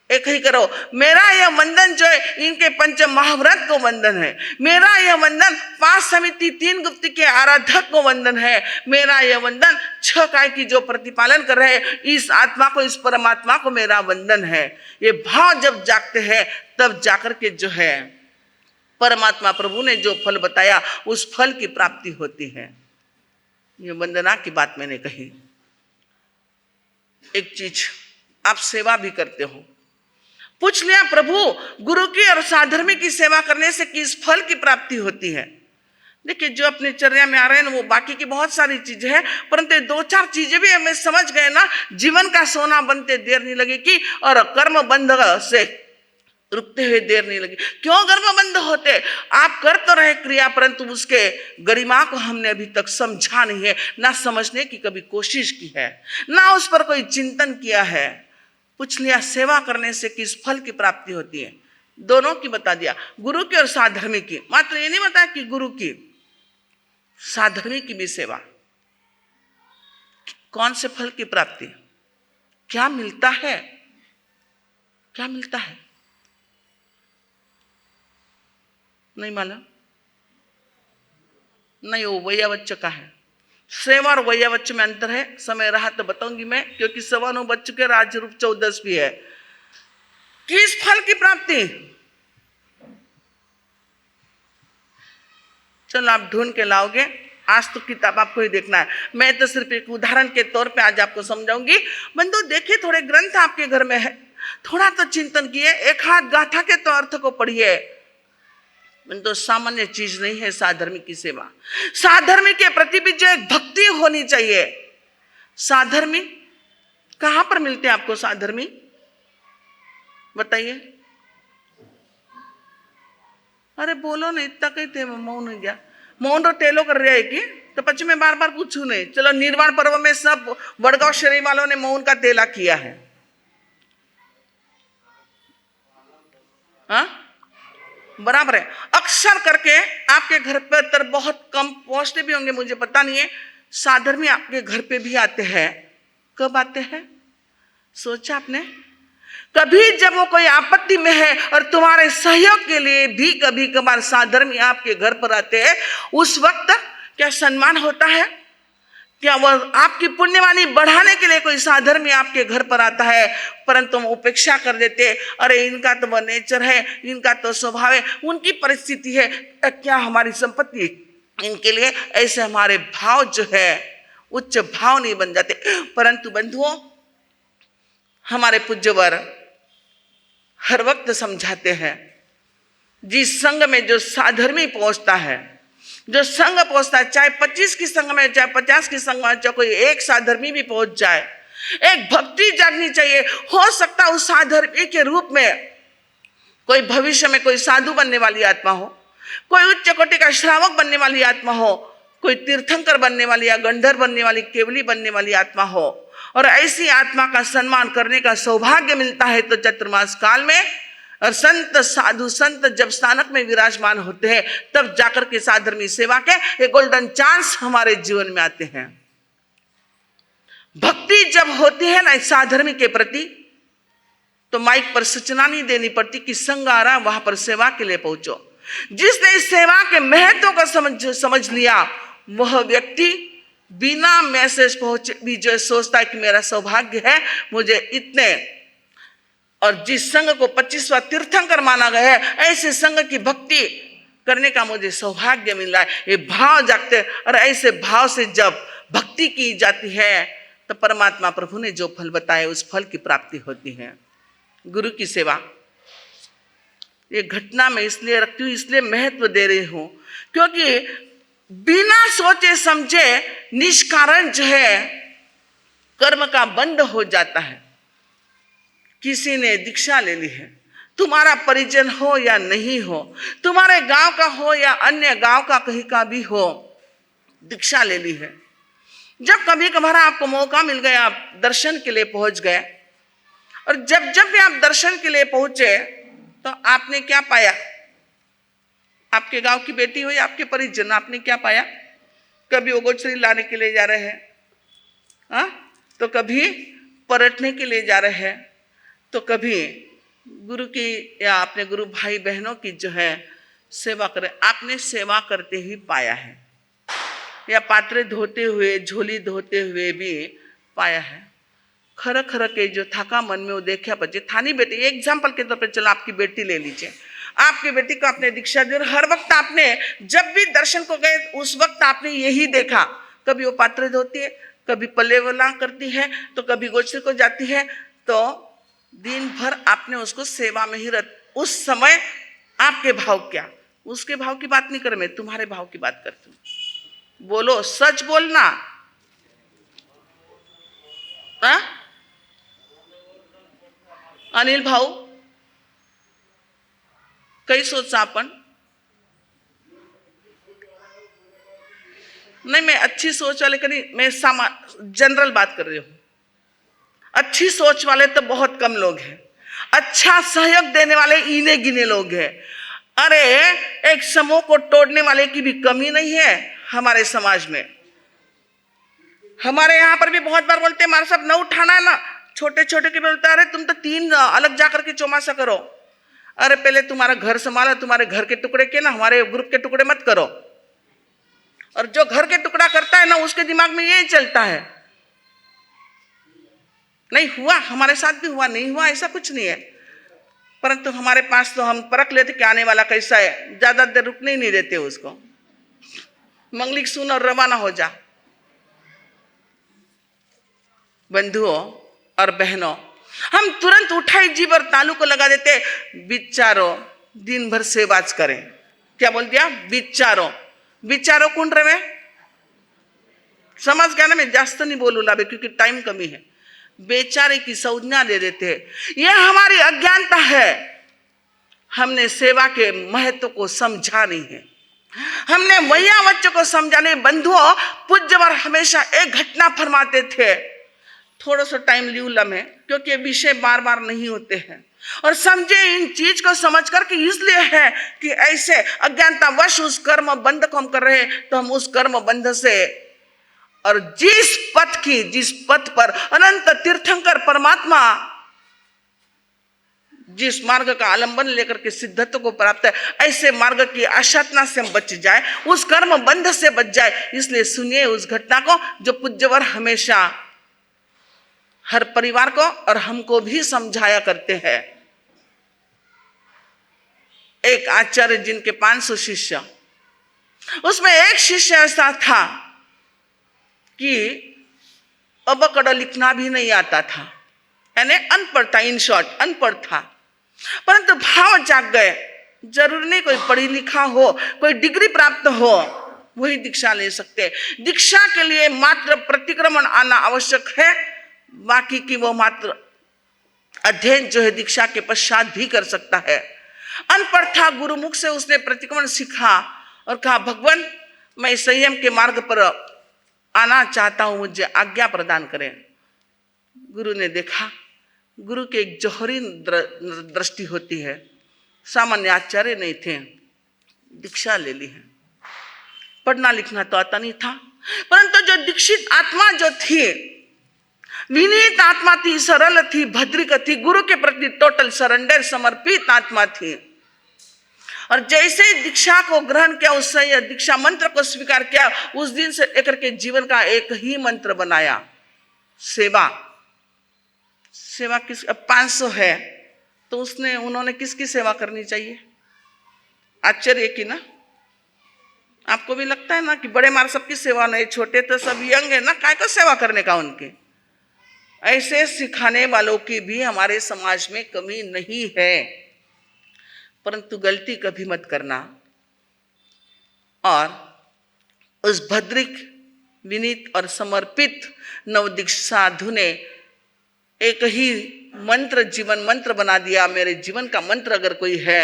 एक ही करो। मेरा यह वंदन जो है इनके पंच महाव्रत को वंदन है। मेरा यह वंदन 5 समिति 3 गुप्त के आराधक को वंदन है। मेरा यह वंदन 6 काय की जो प्रतिपालन कर रहे हैं इस आत्मा को, इस परमात्मा को मेरा वंदन है। ये भाव जब जागते हैं तब जाकर के जो है परमात्मा प्रभु ने जो फल बताया उस फल की प्राप्ति होती है। ये वंदना की बात मैंने कही। एक चीज, आप सेवा भी करते हो, पूछ लिया प्रभु गुरु की और साधर्मी की सेवा करने से किस फल की प्राप्ति होती है। देखिए जो अपने चर्या में आ रहे हैं ना वो बाकी की बहुत सारी चीजें हैं, परंतु 2-4 चीजें भी हमें समझ गए ना, जीवन का सोना बनते देर नहीं लगेगी और कर्म बंध से रुकते हुए देर नहीं लगी। क्यों कर्म बंद होते? आप कर तो रहे क्रिया, परंतु उसके गरिमा को हमने अभी तक समझा नहीं है, ना समझने की कभी कोशिश की है, ना उस पर कोई चिंतन किया है। पूछ लिया सेवा करने से किस फल की प्राप्ति होती है, दोनों की बता दिया, गुरु की और साधर्मी की। मात्र ये नहीं बताया कि गुरु की, साधर्मी की भी सेवा, कौन से फल की प्राप्ति, क्या मिलता है, क्या मिलता है, नहीं मालूम। नहीं, वो वैयावच्च का है। सेवा और वैयावच्च में अंतर है, समय रहा तो बताऊंगी मैं, क्योंकि 9:15 बज चुके, राज्य रूप 14 भी है। किस फल की प्राप्ति, चलो आप ढूंढ के लाओगे, आज तो किताब आपको ही देखना है, मैं तो सिर्फ एक उदाहरण के तौर पे आज आपको समझाऊंगी। बंधु देखिए, थोड़े ग्रंथ आपके घर में है, थोड़ा तो चिंतन किए, एक हाथ गाथा के तो अर्थ को पढ़िए। तो सामान्य चीज नहीं है साधर्मी की सेवा। साधर्मी के प्रति भी जो एक भक्ति होनी चाहिए। साधर्मी कहां पर मिलते हैं आपको, साधर्मी बताइए। अरे बोलो नहीं, इतना कही थे मौन हो गया, मौन रो टेलो कर रहा है कि तो पच में बार बार पूछू नहीं। चलो निर्वाण पर्व में सब वडगांव शरीफ वालों ने मौन का तेला किया है, हाँ बराबर है। अक्सर करके आपके घर पर बहुत कम पहुंचते भी होंगे, मुझे पता नहीं है, साधर्मी आपके घर पे भी आते हैं। कब आते हैं सोचा आपने? कभी जब वो कोई आपत्ति में है और तुम्हारे सहयोग के लिए भी कभी कभार साधर्मी आपके घर पर आते हैं, उस वक्त क्या सम्मान होता है? क्या वह आपकी पुण्यवानी बढ़ाने के लिए कोई साधर्मी आपके घर पर आता है, परंतु हम उपेक्षा कर देते, अरे इनका तो वह नेचर है, इनका तो स्वभाव है, उनकी परिस्थिति है, क्या हमारी संपत्ति इनके लिए, ऐसे हमारे भाव जो है उच्च भाव नहीं बन जाते। परंतु बंधुओं, हमारे पूज्यवर हर वक्त समझाते हैं, जिस संघ में जो साधर्मी पहुंचता है, जो संघ पहुंचता है, चाहे 25 की संघ में, चाहे 50 की संघ में, चाहे कोई एक साधर्मी भी पहुंच जाए, एक भक्ति जागनी चाहिए। हो सकता है उस साधर्मी के रूप में कोई भविष्य में कोई साधु बनने वाली आत्मा हो, कोई उच्च कोटि का श्रावक बनने वाली आत्मा हो, कोई तीर्थंकर बनने वाली या गंधर्व बनने वाली, केवली बनने वाली आत्मा हो, और ऐसी आत्मा का सम्मान करने का सौभाग्य मिलता है तो चतुर्मास काल में, और संत साधु संत जब स्थानक में विराजमान होते हैं तब जाकर के साधर्मी सेवा के ये गोल्डन चांस हमारे जीवन में आते हैं। भक्ति जब होती है ना साधर्मी के प्रति, तो माइक पर सूचना नहीं देनी पड़ती कि संघ आ रहा, वहां पर सेवा के लिए पहुंचो। जिसने इस सेवा के महत्व को समझ लिया, वह व्यक्ति बिना मैसेज पहुंचे भी जो सोचता है कि मेरा सौभाग्य है, मुझे इतने, और जिस संघ को 25वां तीर्थंकर माना गया है, ऐसे संघ की भक्ति करने का मुझे सौभाग्य मिल रहा है। ये भाव जागते, और ऐसे भाव से जब भक्ति की जाती है तो परमात्मा प्रभु ने जो फल बताए उस फल की प्राप्ति होती है। गुरु की सेवा ये घटना में इसलिए रखती हूँ, इसलिए महत्व दे रही हूँ, क्योंकि बिना सोचे समझे निष्कारण जो है कर्म का बंध हो जाता है। किसी ने दीक्षा ले ली है, तुम्हारा परिजन हो या नहीं हो, तुम्हारे गांव का हो या अन्य गांव का कहीं का भी हो, दीक्षा ले ली है। जब कभी कभार आपको मौका मिल गया, आप दर्शन के लिए पहुंच गए, और जब जब भी आप दर्शन के लिए पहुंचे तो आपने क्या पाया? आपके गांव की बेटी हो या आपके परिजन, आपने क्या पाया? कभी वो गोचरी लाने के लिए जा रहे हैं, हाँ, तो कभी परटने के लिए जा रहे हैं, तो कभी गुरु की या अपने गुरु भाई बहनों की जो है सेवा करें। आपने सेवा करते ही पाया है, या पात्रे धोते हुए, झोली धोते हुए भी पाया है। खर खर के जो थाका मन में वो देखा बच्चे थानी बेटी, एग्जाम्पल के तौर पर चलो आपकी बेटी ले लीजिए। आपकी बेटी को आपने दीक्षा दी और हर वक्त आपने जब भी दर्शन को गए उस वक्त आपने यही देखा, कभी वो पात्रे धोती है, कभी पल्ले वाला करती है, तो कभी गोचरी को जाती है, तो दिन भर आपने उसको सेवा में ही उस समय आपके भाव क्या, उसके भाव की बात नहीं कर, मैं तुम्हारे भाव की बात करती हूँ। बोलो, सच बोलना। अनिल भाऊ, कई सोचा अपन नहीं, मैं अच्छी सोच वाले कहीं, मैं जनरल बात कर रही हूं। अच्छी सोच वाले तो बहुत कम लोग हैं, अच्छा सहयोग देने वाले इने गिने लोग हैं। अरे एक समूह को तोड़ने वाले की भी कमी नहीं है हमारे समाज में। हमारे यहाँ पर भी बहुत बार बोलते हैं, हमारे साहब न उठाना है ना, छोटे छोटे के बोलते, अरे तुम तो 3 अलग जाकर के चौमासा करो। अरे पहले तुम्हारा घर संभालो, तुम्हारे घर के टुकड़े के ना हमारे ग्रुप के टुकड़े मत करो। और जो घर के टुकड़ा करता है ना, उसके दिमाग में यही चलता है, नहीं हुआ, हमारे साथ भी हुआ, नहीं हुआ, ऐसा कुछ नहीं है। परंतु हमारे पास तो हम परख लेते कि आने वाला कैसा है, ज्यादा देर रुकने ही नहीं देते उसको, मंगलिक सुन और रवाना हो जा। बंधुओं और बहनों, हम तुरंत उठाई जीव और तालू को लगा देते, बिचारो दिन भर सेवाच करें। क्या बोल दिया? बिचारो, बिचारो कौन रहे? समझ गया ना? मैं जास्त नहीं बोलू लाभे क्योंकि टाइम कमी है। बेचारे की संज्ञा दे देते हैं, यह हमारी अज्ञानता है। हमने सेवा के महत्व को समझा नहीं है, हमने मैया बच्चों को समझा नहीं। बंधुओं, पूज्यवर हमेशा एक घटना फरमाते थे, थोड़ा सा टाइम लियो लम्हे, क्योंकि विषय बार बार नहीं होते हैं। और समझे इन चीज को समझ करके इसलिए है कि ऐसे अज्ञानता वश उस कर्म बंध को हम कर रहे हैं, तो हम उस कर्म बंध से और जिस पथ पर अनंत तीर्थंकर परमात्मा जिस मार्ग का आलंबन लेकर के सिद्धत्व को प्राप्त है, ऐसे मार्ग की आशातना से हम बच जाए, उस कर्म बंध से बच जाए। इसलिए सुनिए उस घटना को जो पूज्यवर हमेशा हर परिवार को और हमको भी समझाया करते हैं। एक आचार्य जिनके 500 शिष्य, उसमें एक शिष्य ऐसा था कि अबकड़ लिखना भी नहीं आता था, यानी अनपढ़ था, इन शॉर्ट अनपढ़ था। परंतु भाव जाग गए, जरूरी नहीं कोई पढ़ी लिखा हो, कोई डिग्री प्राप्त हो वही दीक्षा ले सकते। दीक्षा के लिए मात्र प्रतिक्रमण आना आवश्यक है, बाकी की वो मात्र अध्ययन जो है दीक्षा के पश्चात भी कर सकता है। अनपढ़ था, गुरुमुख से उसने प्रतिक्रमण सीखा और कहा, भगवान मैं संयम के मार्ग पर आना चाहता हूं, मुझे आज्ञा प्रदान करें। गुरु ने देखा, गुरु की एक जौहरी दृष्टि होती है, सामान्य आचार्य नहीं थे, दीक्षा ले ली है। पढ़ना लिखना तो आता नहीं था, परंतु जो दीक्षित आत्मा जो थी, विनीत आत्मा थी, सरल थी, भद्रिक थी, गुरु के प्रति टोटल सरेंडर समर्पित आत्मा थी। और जैसे ही दीक्षा को ग्रहण किया, उससे दीक्षा मंत्र को स्वीकार किया, उस दिन से लेकर के जीवन का एक ही मंत्र बनाया, सेवा। सेवा किस 500 है तो उन्होंने किसकी सेवा करनी चाहिए? आश्चर्य की ना? आपको भी लगता है ना कि बड़े मार सबकी सेवा नहीं, छोटे तो सब यंग है ना, काय को सेवा करने का उनके? ऐसे सिखाने वालों की भी हमारे समाज में कमी नहीं है, परंतु गलती कभी मत करना। और उस भद्रिक, विनीत और समर्पित नवदीक्षा साधु ने एक ही मंत्र जीवन मंत्र बना दिया। मेरे जीवन का मंत्र अगर कोई है,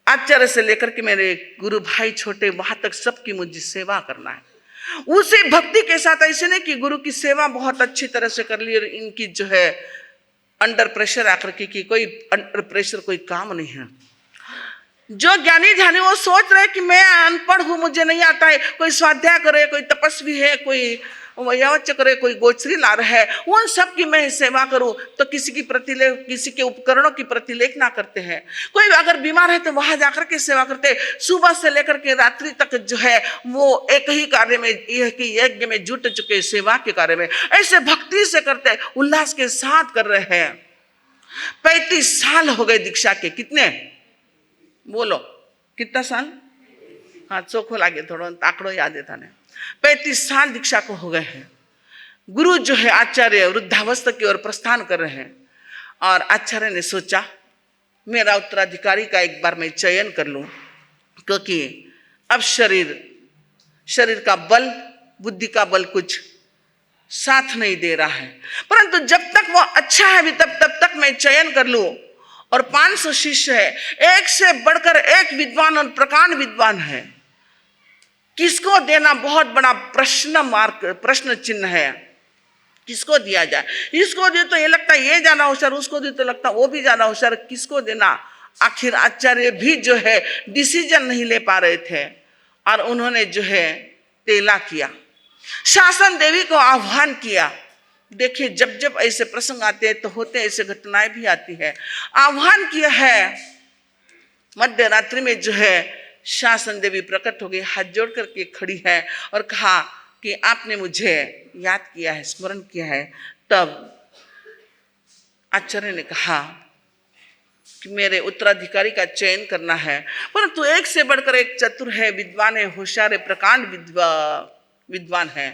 आचार्य से लेकर के मेरे गुरु भाई छोटे वहां तक सबकी मुझे सेवा करना है। उसे भक्ति के साथ, ऐसे नहीं कि गुरु की सेवा बहुत अच्छी तरह से कर ली और इनकी जो है अंडर प्रेशर आकर की कोई अंडर प्रेशर कोई काम नहीं है। जो ज्ञानी ध्यानी वो सोच रहे कि मैं अनपढ़ हूं, मुझे नहीं आता है, कोई स्वाध्याय करे, कोई तपस्वी है, कोई यावच्च करे, कोई गोचरी ला रहा है, उन सब की मैं सेवा करूं, तो किसी की प्रतिलेख, किसी के उपकरणों की प्रतिलेख ना करते हैं। कोई अगर बीमार है तो वहां जाकर के सेवा करते, सुबह से लेकर के रात्रि तक जो है वो एक ही कार्य में, यज्ञ में जुट चुके, सेवा के कार्य में ऐसे भक्ति से करते, उल्लास के साथ कर रहे हैं। 35 साल हो गए दीक्षा के। कितने बोलो, कितना साल? हाँ, चोखो लागे, थोड़ा आंकड़ो याद है थाने। 35 साल दीक्षा को हो गए हैं। गुरु जो है आचार्य वृद्धावस्था की ओर प्रस्थान कर रहे हैं, और आचार्य ने सोचा मेरा उत्तराधिकारी का एक बार मैं चयन कर लूं, क्योंकि अब शरीर का बल, बुद्धि का बल कुछ साथ नहीं दे रहा है, परंतु जब तक वो अच्छा है भी तब तक मैं चयन कर लूं। और 500 शिष्य है, एक से बढ़कर एक विद्वान और प्रकांड विद्वान है। किसको देना बहुत बड़ा प्रश्न चिन्ह है। किसको दिया जाए? इसको दे तो ये लगता है ये ज्यादा होशियार, उसको दे तो लगता है वो भी ज्यादा होशियार, किसको देना? आखिर आचार्य भी जो है डिसीजन नहीं ले पा रहे थे, और उन्होंने जो है तेला किया, शासन देवी को आह्वान किया। देखिए, जब जब ऐसे प्रसंग आते हैं तो होते ऐसे घटनाएं भी आती है। आह्वान किया है, मध्य रात्रि में जो है शासन देवी प्रकट हो गई, हाथ जोड़ करके खड़ी है और कहा कि आपने मुझे याद किया है, स्मरण किया है। तब आचार्य ने कहा कि मेरे उत्तराधिकारी का चयन करना है, परंतु एक से बढ़कर एक चतुर है, विद्वान है, होशियार है, प्रकांड विद्वान है।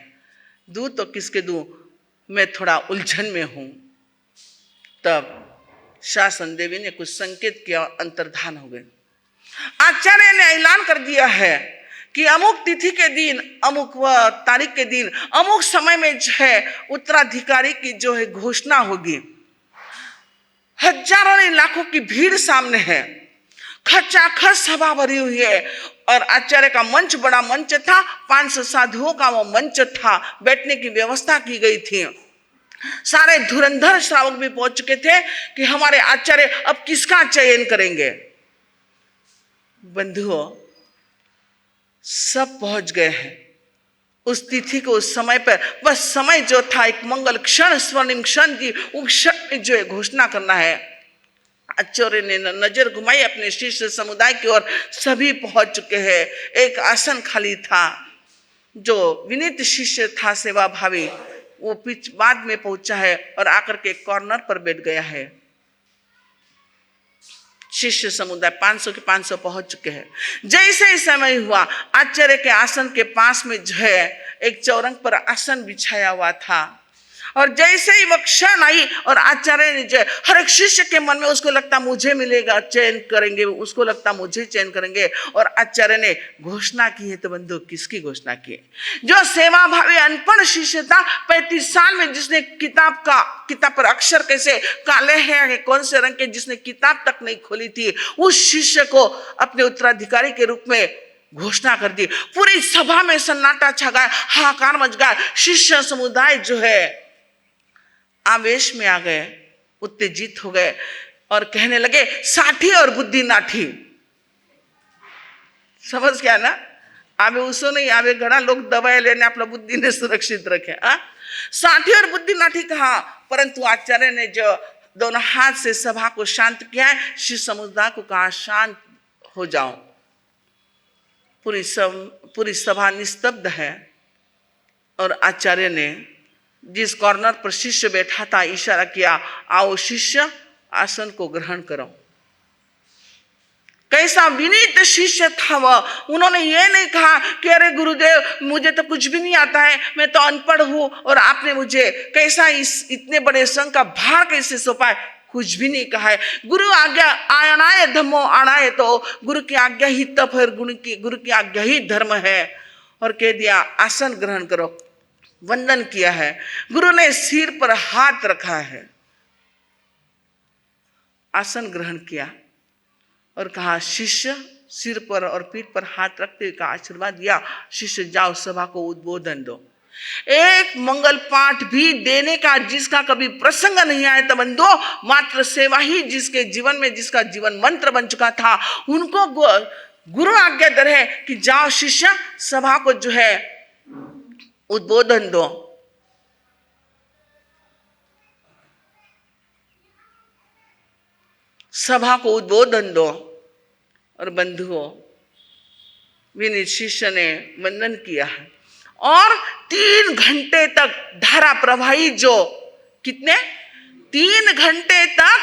दूं तो किसके दूं? मैं थोड़ा उलझन में हूं। तब शासन देवी ने कुछ संकेत किया, अंतर्धान हो गए। आचार्य ने ऐलान कर दिया है कि अमुक तिथि के दिन, अमुक तारीख के दिन, अमुक समय में जो है उत्तराधिकारी की जो है घोषणा होगी। हजारों ने लाखों की भीड़ सामने है, खचाखच सभा भरी हुई है, और आचार्य का मंच बड़ा मंच था, 500 साधुओं का वो मंच था, बैठने की व्यवस्था की गई थी। सारे धुरंधर श्रावक भी पहुंच चुके थे कि हमारे आचार्य अब किसका चयन करेंगे। बंधुओं, सब पहुंच गए हैं उस तिथि को, उस समय पर। बस समय जो था, एक मंगल क्षण, स्वर्णिम क्षण थी, उस क्षण में जो है घोषणा करना है। आचार्य ने नजर घुमाई अपने शिष्य समुदाय की ओर, सभी पहुंच चुके हैं। एक आसन खाली था, जो विनीत शिष्य था, सेवा भावी, वो बाद में पहुंचा है और आकर के कॉर्नर पर बैठ गया है। शिष्य समुदाय 500 के 500 पहुंच चुके हैं। जैसे ही समय हुआ, आचार्य के आसन के पास में जो है एक चौरंग पर आसन बिछाया हुआ था, और जैसे ही वो क्षण आई और आचार्य ने जो हर एक शिष्य के मन में उसको लगता मुझे मिलेगा, चयन करेंगे, उसको लगता मुझे चयन करेंगे, और आचार्य ने घोषणा की है। तो बंधु, किसकी घोषणा की? जो सेवा भावी अनपढ़ शिष्य था, 35 साल में जिसने किताब पर अक्षर कैसे काले हैं, कौन से रंग के, जिसने किताब तक नहीं खोली थी, उस शिष्य को अपने उत्तराधिकारी के रूप में घोषणा कर दी। पूरी सभा में सन्नाटा छा गया, हाहाकार मच गया। शिष्य समुदाय जो है आवेश में आ गए, उत्तेजित हो गए और कहने लगे, साठी और बुद्धि नाठी। समझ गया ना? आवे उसो नहीं, आवे घना लोग दवाई लेने अपना बुद्धि ने सुरक्षित रखे। साठी और बुद्धि नाठी कहा, परंतु आचार्य ने जो दोनों हाथ से सभा को शांत किया है, शिष्य समुदाय को कहा शांत हो जाओ। पूरी सभा निस्तब्ध है, और आचार्य ने जिस कॉर्नर पर शिष्य बैठा था इशारा किया, आओ शिष्य, आसन को ग्रहण करो। कैसा विनीत शिष्य था वह। उन्होंने ये नहीं कहा कि अरे गुरुदेव मुझे तो कुछ भी नहीं आता है, मैं तो अनपढ़ हूं, और आपने मुझे कैसा इतने बड़े संघ का भार कैसे सौंपा है, कुछ भी नहीं कहा है। गुरु आज्ञा आणाय धम्मो आणाय, तो गुरु की आज्ञा ही तप है, गुरु की आज्ञा ही धर्म है, और कह दिया आसन ग्रहण करो। वंदन किया है, गुरु ने सिर पर हाथ रखा है, आसन ग्रहण किया और कहा शिष्य, सिर पर और पीठ पर हाथ रखते हुए कहा, आशीर्वाद दिया, शिष्य जाओ सभा को उद्बोधन दो। एक मंगल पाठ भी देने का जिसका कभी प्रसंग नहीं आया था बंधो, मात्र सेवा ही जिसके जीवन में, जिसका जीवन मंत्र बन चुका था, उनको गुरु आज्ञा दर है कि जाओ शिष्य, सभा को जो है उद्बोधन दो। सभा को उद्बोधन दो। और बंधुओं, विनीत शिष्य ने वंदन किया है और 3 घंटे तक धारा प्रवाही, जो कितने 3 घंटे तक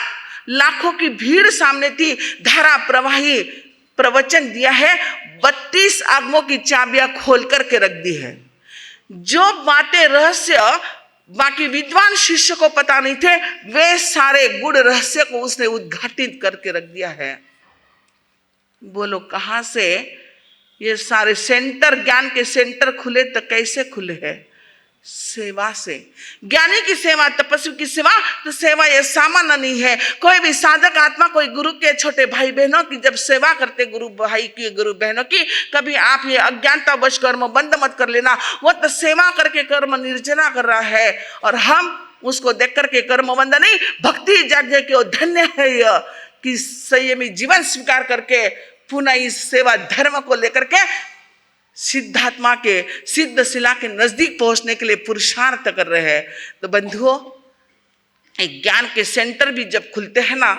लाखों की भीड़ सामने थी, धारा प्रवाही प्रवचन दिया है। 32 आगमों की चाबियां खोल करके रख दी है। जो बातें रहस्य बाकी विद्वान शिष्य को पता नहीं थे, वे सारे गुड़ रहस्य को उसने उद्घाटित करके रख दिया है। बोलो कहां से ये सारे सेंटर, ज्ञान के सेंटर खुले? तो कैसे खुले हैं? सेवा से। ज्ञानी की सेवा, तपस्वी की सेवा, तो सेवा ये सामान्य नहीं है। कोई भी साधक आत्मा, कोई गुरु के छोटे भाई बहनों की जब सेवा करते, गुरु भाई की, गुरु बहनों की, कभी आप ये अज्ञानतावश कर्म बंद मत कर लेना। वो तो सेवा करके कर्म निर्जना कर रहा है और हम उसको देख करके कर्म बंद नहीं, भक्ति जागे कि वो धन्य है यह कि संयमी जीवन स्वीकार करके पुनः इस सेवा धर्म को लेकर के सिद्धात्मा के, सिद्ध शिला के नजदीक पहुंचने के लिए पुरुषार्थ कर रहे हैं। तो बंधुओं, एक ज्ञान के सेंटर भी जब खुलते हैं ना,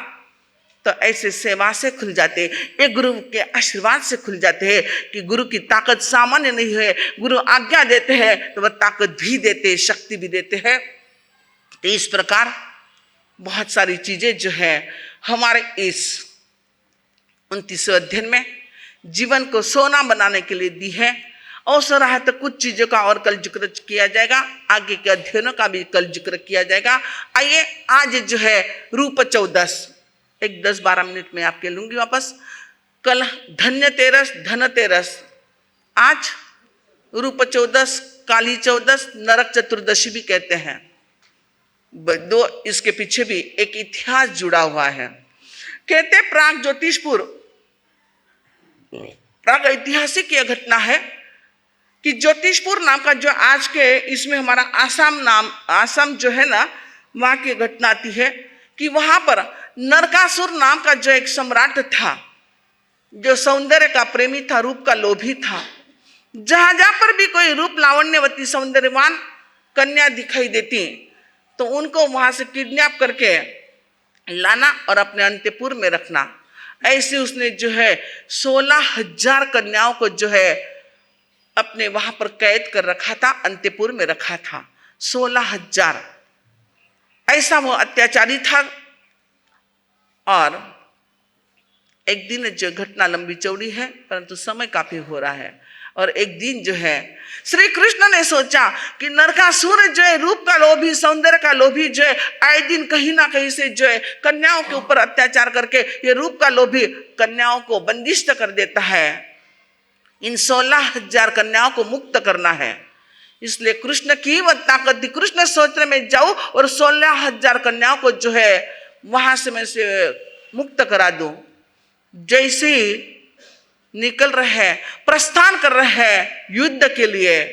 तो ऐसे सेवा से खुल जाते, एक गुरु के आशीर्वाद से खुल जाते हैं कि गुरु की ताकत सामान्य नहीं है। गुरु आज्ञा देते हैं तो वह ताकत भी देते, शक्ति भी देते हैं। तो इस प्रकार बहुत सारी चीजें जो है हमारे इस 29वें अध्ययन में जीवन को सोना बनाने के लिए दी है। अवसर रहा तो कुछ चीजों का और कल जिक्र किया जाएगा, आगे के अध्ययनों का भी कल जिक्र किया जाएगा। आइए आज जो है रूप 14, एक 10-12 मिनट में आपके लूंगी वापस। कल धन्य तेरस, धन तेरस, आज रूप 14, काली 14, नरक चतुर्दशी भी कहते हैं। दो इसके पीछे भी एक इतिहास जुड़ा हुआ है। कहते प्राग ज्योतिषपुर, प्राग ऐतिहासिक यह घटना है कि ज्योतिषपुर नाम का जो आज के इसमें हमारा आसाम जो है ना, वहां की घटना आती है कि वहां पर नरकासुर नाम का जो एक सम्राट था, जो सौंदर्य का प्रेमी था, रूप का लोभी था। जहां जहां पर भी कोई रूप लावण्यवती सौंदर्यवान कन्या दिखाई देती तो उनको वहां से किडनैप करके लाना और अपने अंतपुर में रखना। ऐसे उसने जो है 16,000 कन्याओं को जो है अपने वहां पर कैद कर रखा था, अंतपुर में रखा था। 16,000, ऐसा वो अत्याचारी था। और एक दिन, जो घटना लंबी चौड़ी है परंतु समय काफी हो रहा है, और एक दिन जो है श्री कृष्ण ने सोचा कि नरकासुर जो है, रूप का लोभी, सौंदर्य का लोभी जो है, आए दिन कहीं ना कहीं से जो है कन्याओं के ऊपर अत्याचार करके ये रूप का लोभी कन्याओं को बंदिष्ट कर देता है। इन 16,000 कन्याओं को मुक्त करना है। इसलिए कृष्ण की वह ताकत थी। कृष्ण सोचने में जाऊं और 16,000 कन्याओं को जो है वहां से मैं से मुक्त करा दूं। जैसे ही निकल रहे हैं, प्रस्थान कर रहे हैं युद्ध के लिए,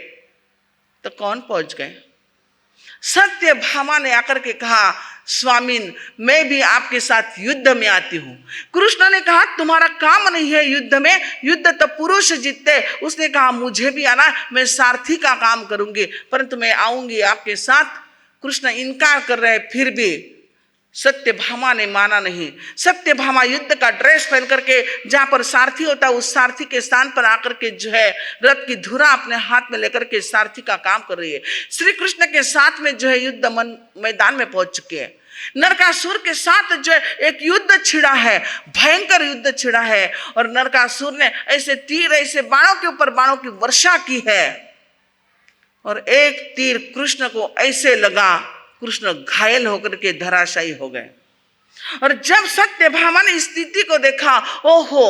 तो कौन पहुंच गए? सत्यभामा ने आकर के कहा, स्वामीन मैं भी आपके साथ युद्ध में आती हूं। कृष्ण ने कहा तुम्हारा काम नहीं है युद्ध में, युद्ध तो पुरुष जीतते। उसने कहा मुझे भी आना, मैं सारथी का काम करूंगी, परंतु मैं आऊंगी आपके साथ। कृष्ण इनकार कर रहे, फिर भी सत्यभामा ने माना नहीं। सत्यभामा युद्ध का ड्रेस पहन करके जहां पर सारथी होता है उस सारथी के स्थान पर आकर के जो है रथ की धुरा अपने हाथ में लेकर के सारथी का काम कर रही है। श्री कृष्ण के साथ में जो है युद्ध मैदान में पहुंच चुके हैं। नरकासुर के साथ जो है एक युद्ध छिड़ा है, भयंकर युद्ध छिड़ा है, और नरकासुर ने ऐसे तीर, ऐसे बाणों के ऊपर बाणों की वर्षा की है, और एक तीर कृष्ण को ऐसे लगा, कृष्ण घायल होकर के धराशायी हो गए। और जब सत्यभामा ने स्थिति को देखा, ओहो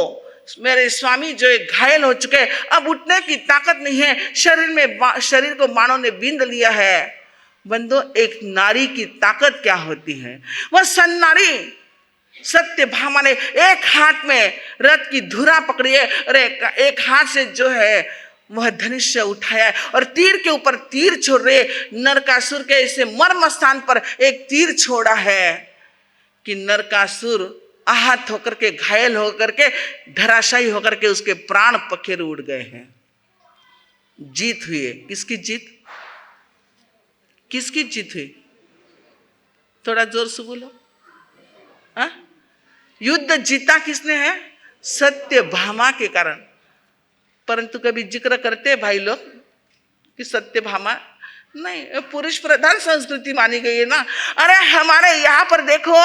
मेरे स्वामी जो है घायल हो चुके, अब उठने की ताकत नहीं है, शरीर को बाणों ने बींध लिया है। बंदो, एक नारी की ताकत क्या होती है? वह सन्नारी सत्यभामा ने एक हाथ में रथ की धुरा पकड़ी है और एक हाथ से जो है वह धनुष्य उठाया है और तीर के ऊपर तीर छोड़ रहे। नरकासुर के ऐसे मर्म स्थान पर एक तीर छोड़ा है कि नरकासुर आहत होकर के, घायल होकर के, धराशायी होकर के उसके प्राण पखेरु उड़ गए हैं। जीत हुई है। किसकी जीत? किसकी जीत हुई? थोड़ा जोर से बोलो। युद्ध जीता किसने है? सत्यभामा के कारण। परंतु कभी जिक्र करते भाई लोग कि सत्यभामा नहीं, पुरुष प्रधान संस्कृति मानी गई है ना। अरे हमारे यहाँ पर देखो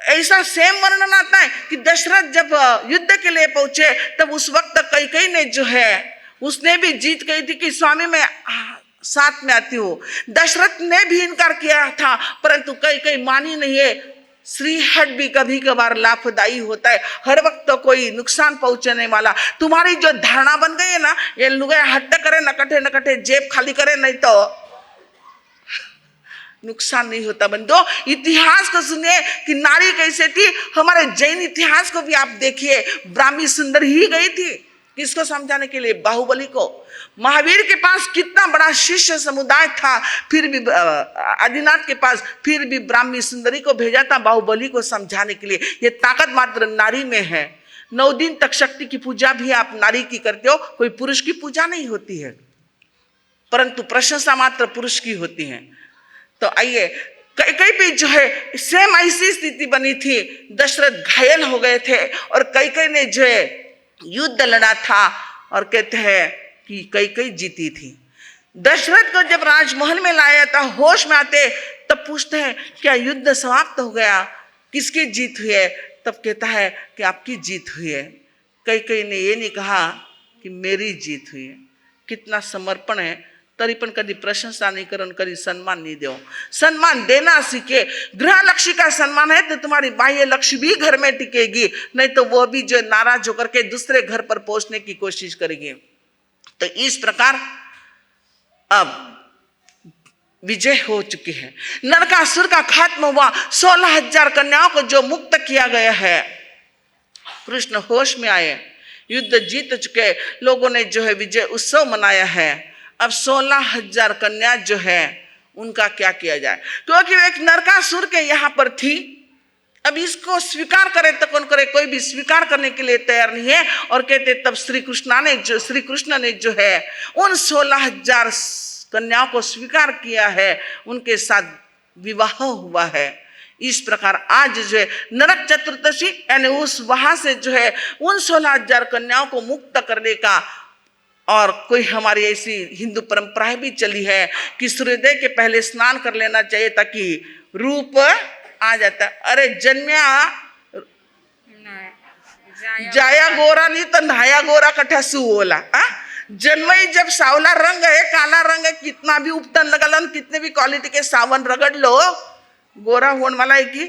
ऐसा सेम वर्णन आता है कि दशरथ जब युद्ध के लिए पहुंचे तब उस वक्त कैकेयी ने जो है उसने भी जीत गई थी कि स्वामी मैं साथ में आती हूँ। दशरथ ने भी इनकार किया था परंतु कैकेयी मानी नहीं है। श्रीहट भी कभी कभार लाभदायी होता है, हर वक्त तो कोई नुकसान पहुंचाने वाला। तुम्हारी जो धारणा बन गई है ना, ये लुगाई हट्टा करे नकटे नकटे जेब खाली करे नहीं तो नुकसान नहीं होता। बंदो इतिहास को सुनिए कि नारी कैसे थी। हमारे जैन इतिहास को भी आप देखिए, ब्राह्मी सुंदर ही गई थी किसको समझाने के लिए? बाहुबली को। महावीर के पास कितना बड़ा शिष्य समुदाय था, फिर भी आदिनाथ के पास फिर भी ब्राह्मी सुंदरी को भेजा था बाहुबली को समझाने के लिए। ये ताकत मात्र नारी में है। 9 दिन तक शक्ति की पूजा भी आप नारी की करते हो, कोई पुरुष की पूजा नहीं होती है, परंतु प्रशंसा मात्र पुरुष की होती है। तो आइए, कैकेयी भी जो है सेम ऐसी स्थिति बनी थी। दशरथ घायल हो गए थे और कैकेयी ने जो है युद्ध लड़ा था और कहते हैं कि कैकेयी जीती थी। दशरथ को जब राजमहल में लाया था, होश में आते तब पूछते हैं क्या युद्ध समाप्त हो गया, किसकी जीत हुई है? तब कहता है कि आपकी जीत हुई है। कैकेयी ने ये नहीं कहा कि मेरी जीत हुई है। कितना समर्पण है, तरी पण कभी प्रशंसा नहीं करो, कभी सम्मान नहीं दो। सम्मान देना सीखे। गृह लक्ष्य का सम्मान है तो तुम्हारी बाह्य लक्ष्य भी घर में टिकेगी, नहीं तो वो भी जो नाराज होकर के दूसरे घर पर पहुंचने की कोशिश करेगी। तो इस प्रकार अब विजय हो चुकी है। नरकासुर का खात्मा हुआ। 16,000 कन्याओं को जो मुक्त किया गया है। कृष्ण होश में आए, युद्ध जीत चुके लोगों ने जो है विजय उत्सव मनाया है। अब 16,000 कन्या जो है उनका क्या किया जाए, क्योंकि वो एक नरकासुर के यहाँ पर थी। अब इसको स्वीकार करे तो कौन करे, कोई भी स्वीकार करने के लिए तैयार नहीं है। और कहते तब श्री कृष्ण ने जो है उन 16,000 कन्याओं को स्वीकार किया है, उनके साथ विवाह हुआ है। इस प्रकार आज जो है नरक चतुर्दशी यानी उस वहां से जो है उन 16,000 कन्याओं को मुक्त करने का और कोई हमारी ऐसी हिंदू परंपराएं भी चली है कि सूर्योदय के पहले स्नान कर लेना चाहिए ताकि रूप आ जाता। अरे जन्म्या जाया गोरा नहीं तो नहाया गोरा कठा सु होला। जन्म ही जब सावला रंग है, काला रंग है, कितना भी उपटन लगल, कितने भी क्वालिटी के सावन रगड़ लो, गोरा होने वाला है कि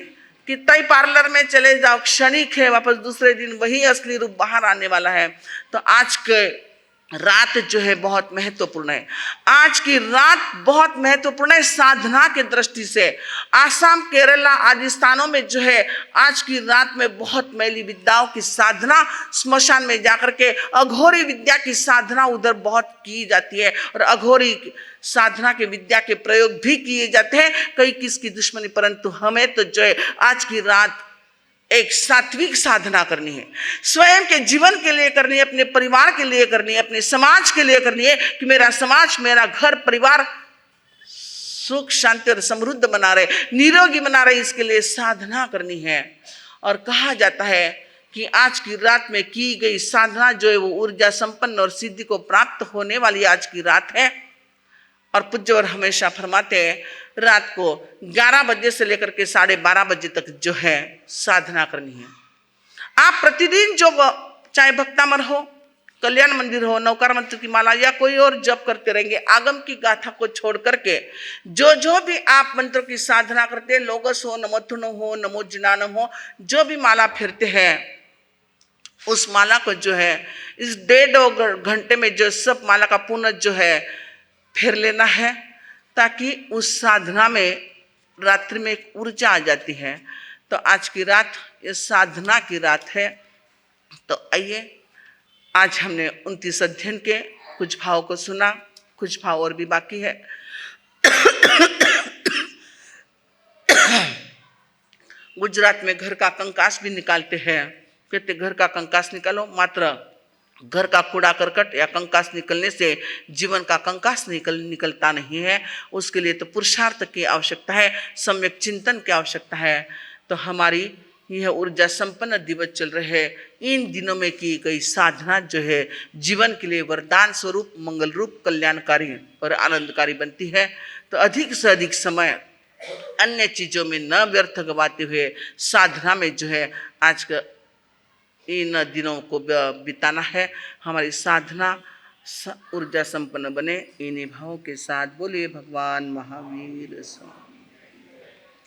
कितना ही पार्लर में चले जाओ, क्षणिक है, वापस दूसरे दिन वही असली रूप बाहर आने वाला है। तो आज के रात जो है बहुत महत्वपूर्ण है। आज की रात बहुत महत्वपूर्ण है साधना के दृष्टि से। आसाम, केरला आदि स्थानों में जो है आज की रात में बहुत मैली विद्याओं की साधना, स्मशान में जाकर के अघोरी विद्या की साधना उधर बहुत की जाती है और अघोरी साधना के विद्या के प्रयोग भी किए जाते हैं, कई किसकी दुश्मनी। परंतु हमें तो जो है आज की रात एक सात्विक साधना करनी है, स्वयं के जीवन के लिए करनी है, अपने परिवार के लिए करनी है, अपने समाज के लिए करनी है कि मेरा समाज, मेरा घर परिवार सुख शांति और समृद्ध बना रहे, निरोगी बना रहे, इसके लिए साधना करनी है। और कहा जाता है कि आज की रात में की गई साधना जो है वो ऊर्जा संपन्न और सिद्धि को प्राप्त होने वाली आज की रात है। और पूज्यवर हमेशा फरमाते हैं रात को 11 बजे से लेकर के 12:30 बजे तक जो है साधना करनी है। आप प्रतिदिन जो चाहे भक्तामर हो, कल्याण मंदिर हो, नौकार मंत्र की माला या कोई और जप करते रहेंगे। आगम की गाथा को छोड़ करके जो भी आप मंत्रों की साधना करते हैं, लोगस हो, नमोथुन हो, नमो जिनानम हो, जो भी माला फिरते हैं उस माला को जो है इस 1.5 घंटे में जो सब माला का पुनः जो है फिर लेना है, ताकि उस साधना में रात्रि में एक ऊर्जा आ जाती है। तो आज की रात ये साधना की रात है। तो आइए, आज हमने 29 अध्ययन के कुछ भाव को सुना, कुछ भाव और भी बाकी है। गुजरात में घर का कंकास भी निकालते हैं, कहते घर का कंकास निकालो, मात्र घर का कूड़ा करकट या कंकास निकलने से जीवन का कंकास निकलता नहीं है। उसके लिए तो पुरुषार्थ की आवश्यकता है, सम्यक चिंतन की आवश्यकता है। तो हमारी यह ऊर्जा संपन्न दिवस चल रहे हैं। इन दिनों में की गई साधना जो है जीवन के लिए वरदान स्वरूप, मंगल रूप, कल्याणकारी और आनंदकारी बनती है। तो अधिक से अधिक समय अन्य चीज़ों में न व्यर्थ गवाते हुए साधना में जो है आज का इन दिनों को बिताना है। हमारी साधना ऊर्जा संपन्न बने। इन्हीं भावों के साथ बोलिए भगवान महावीर।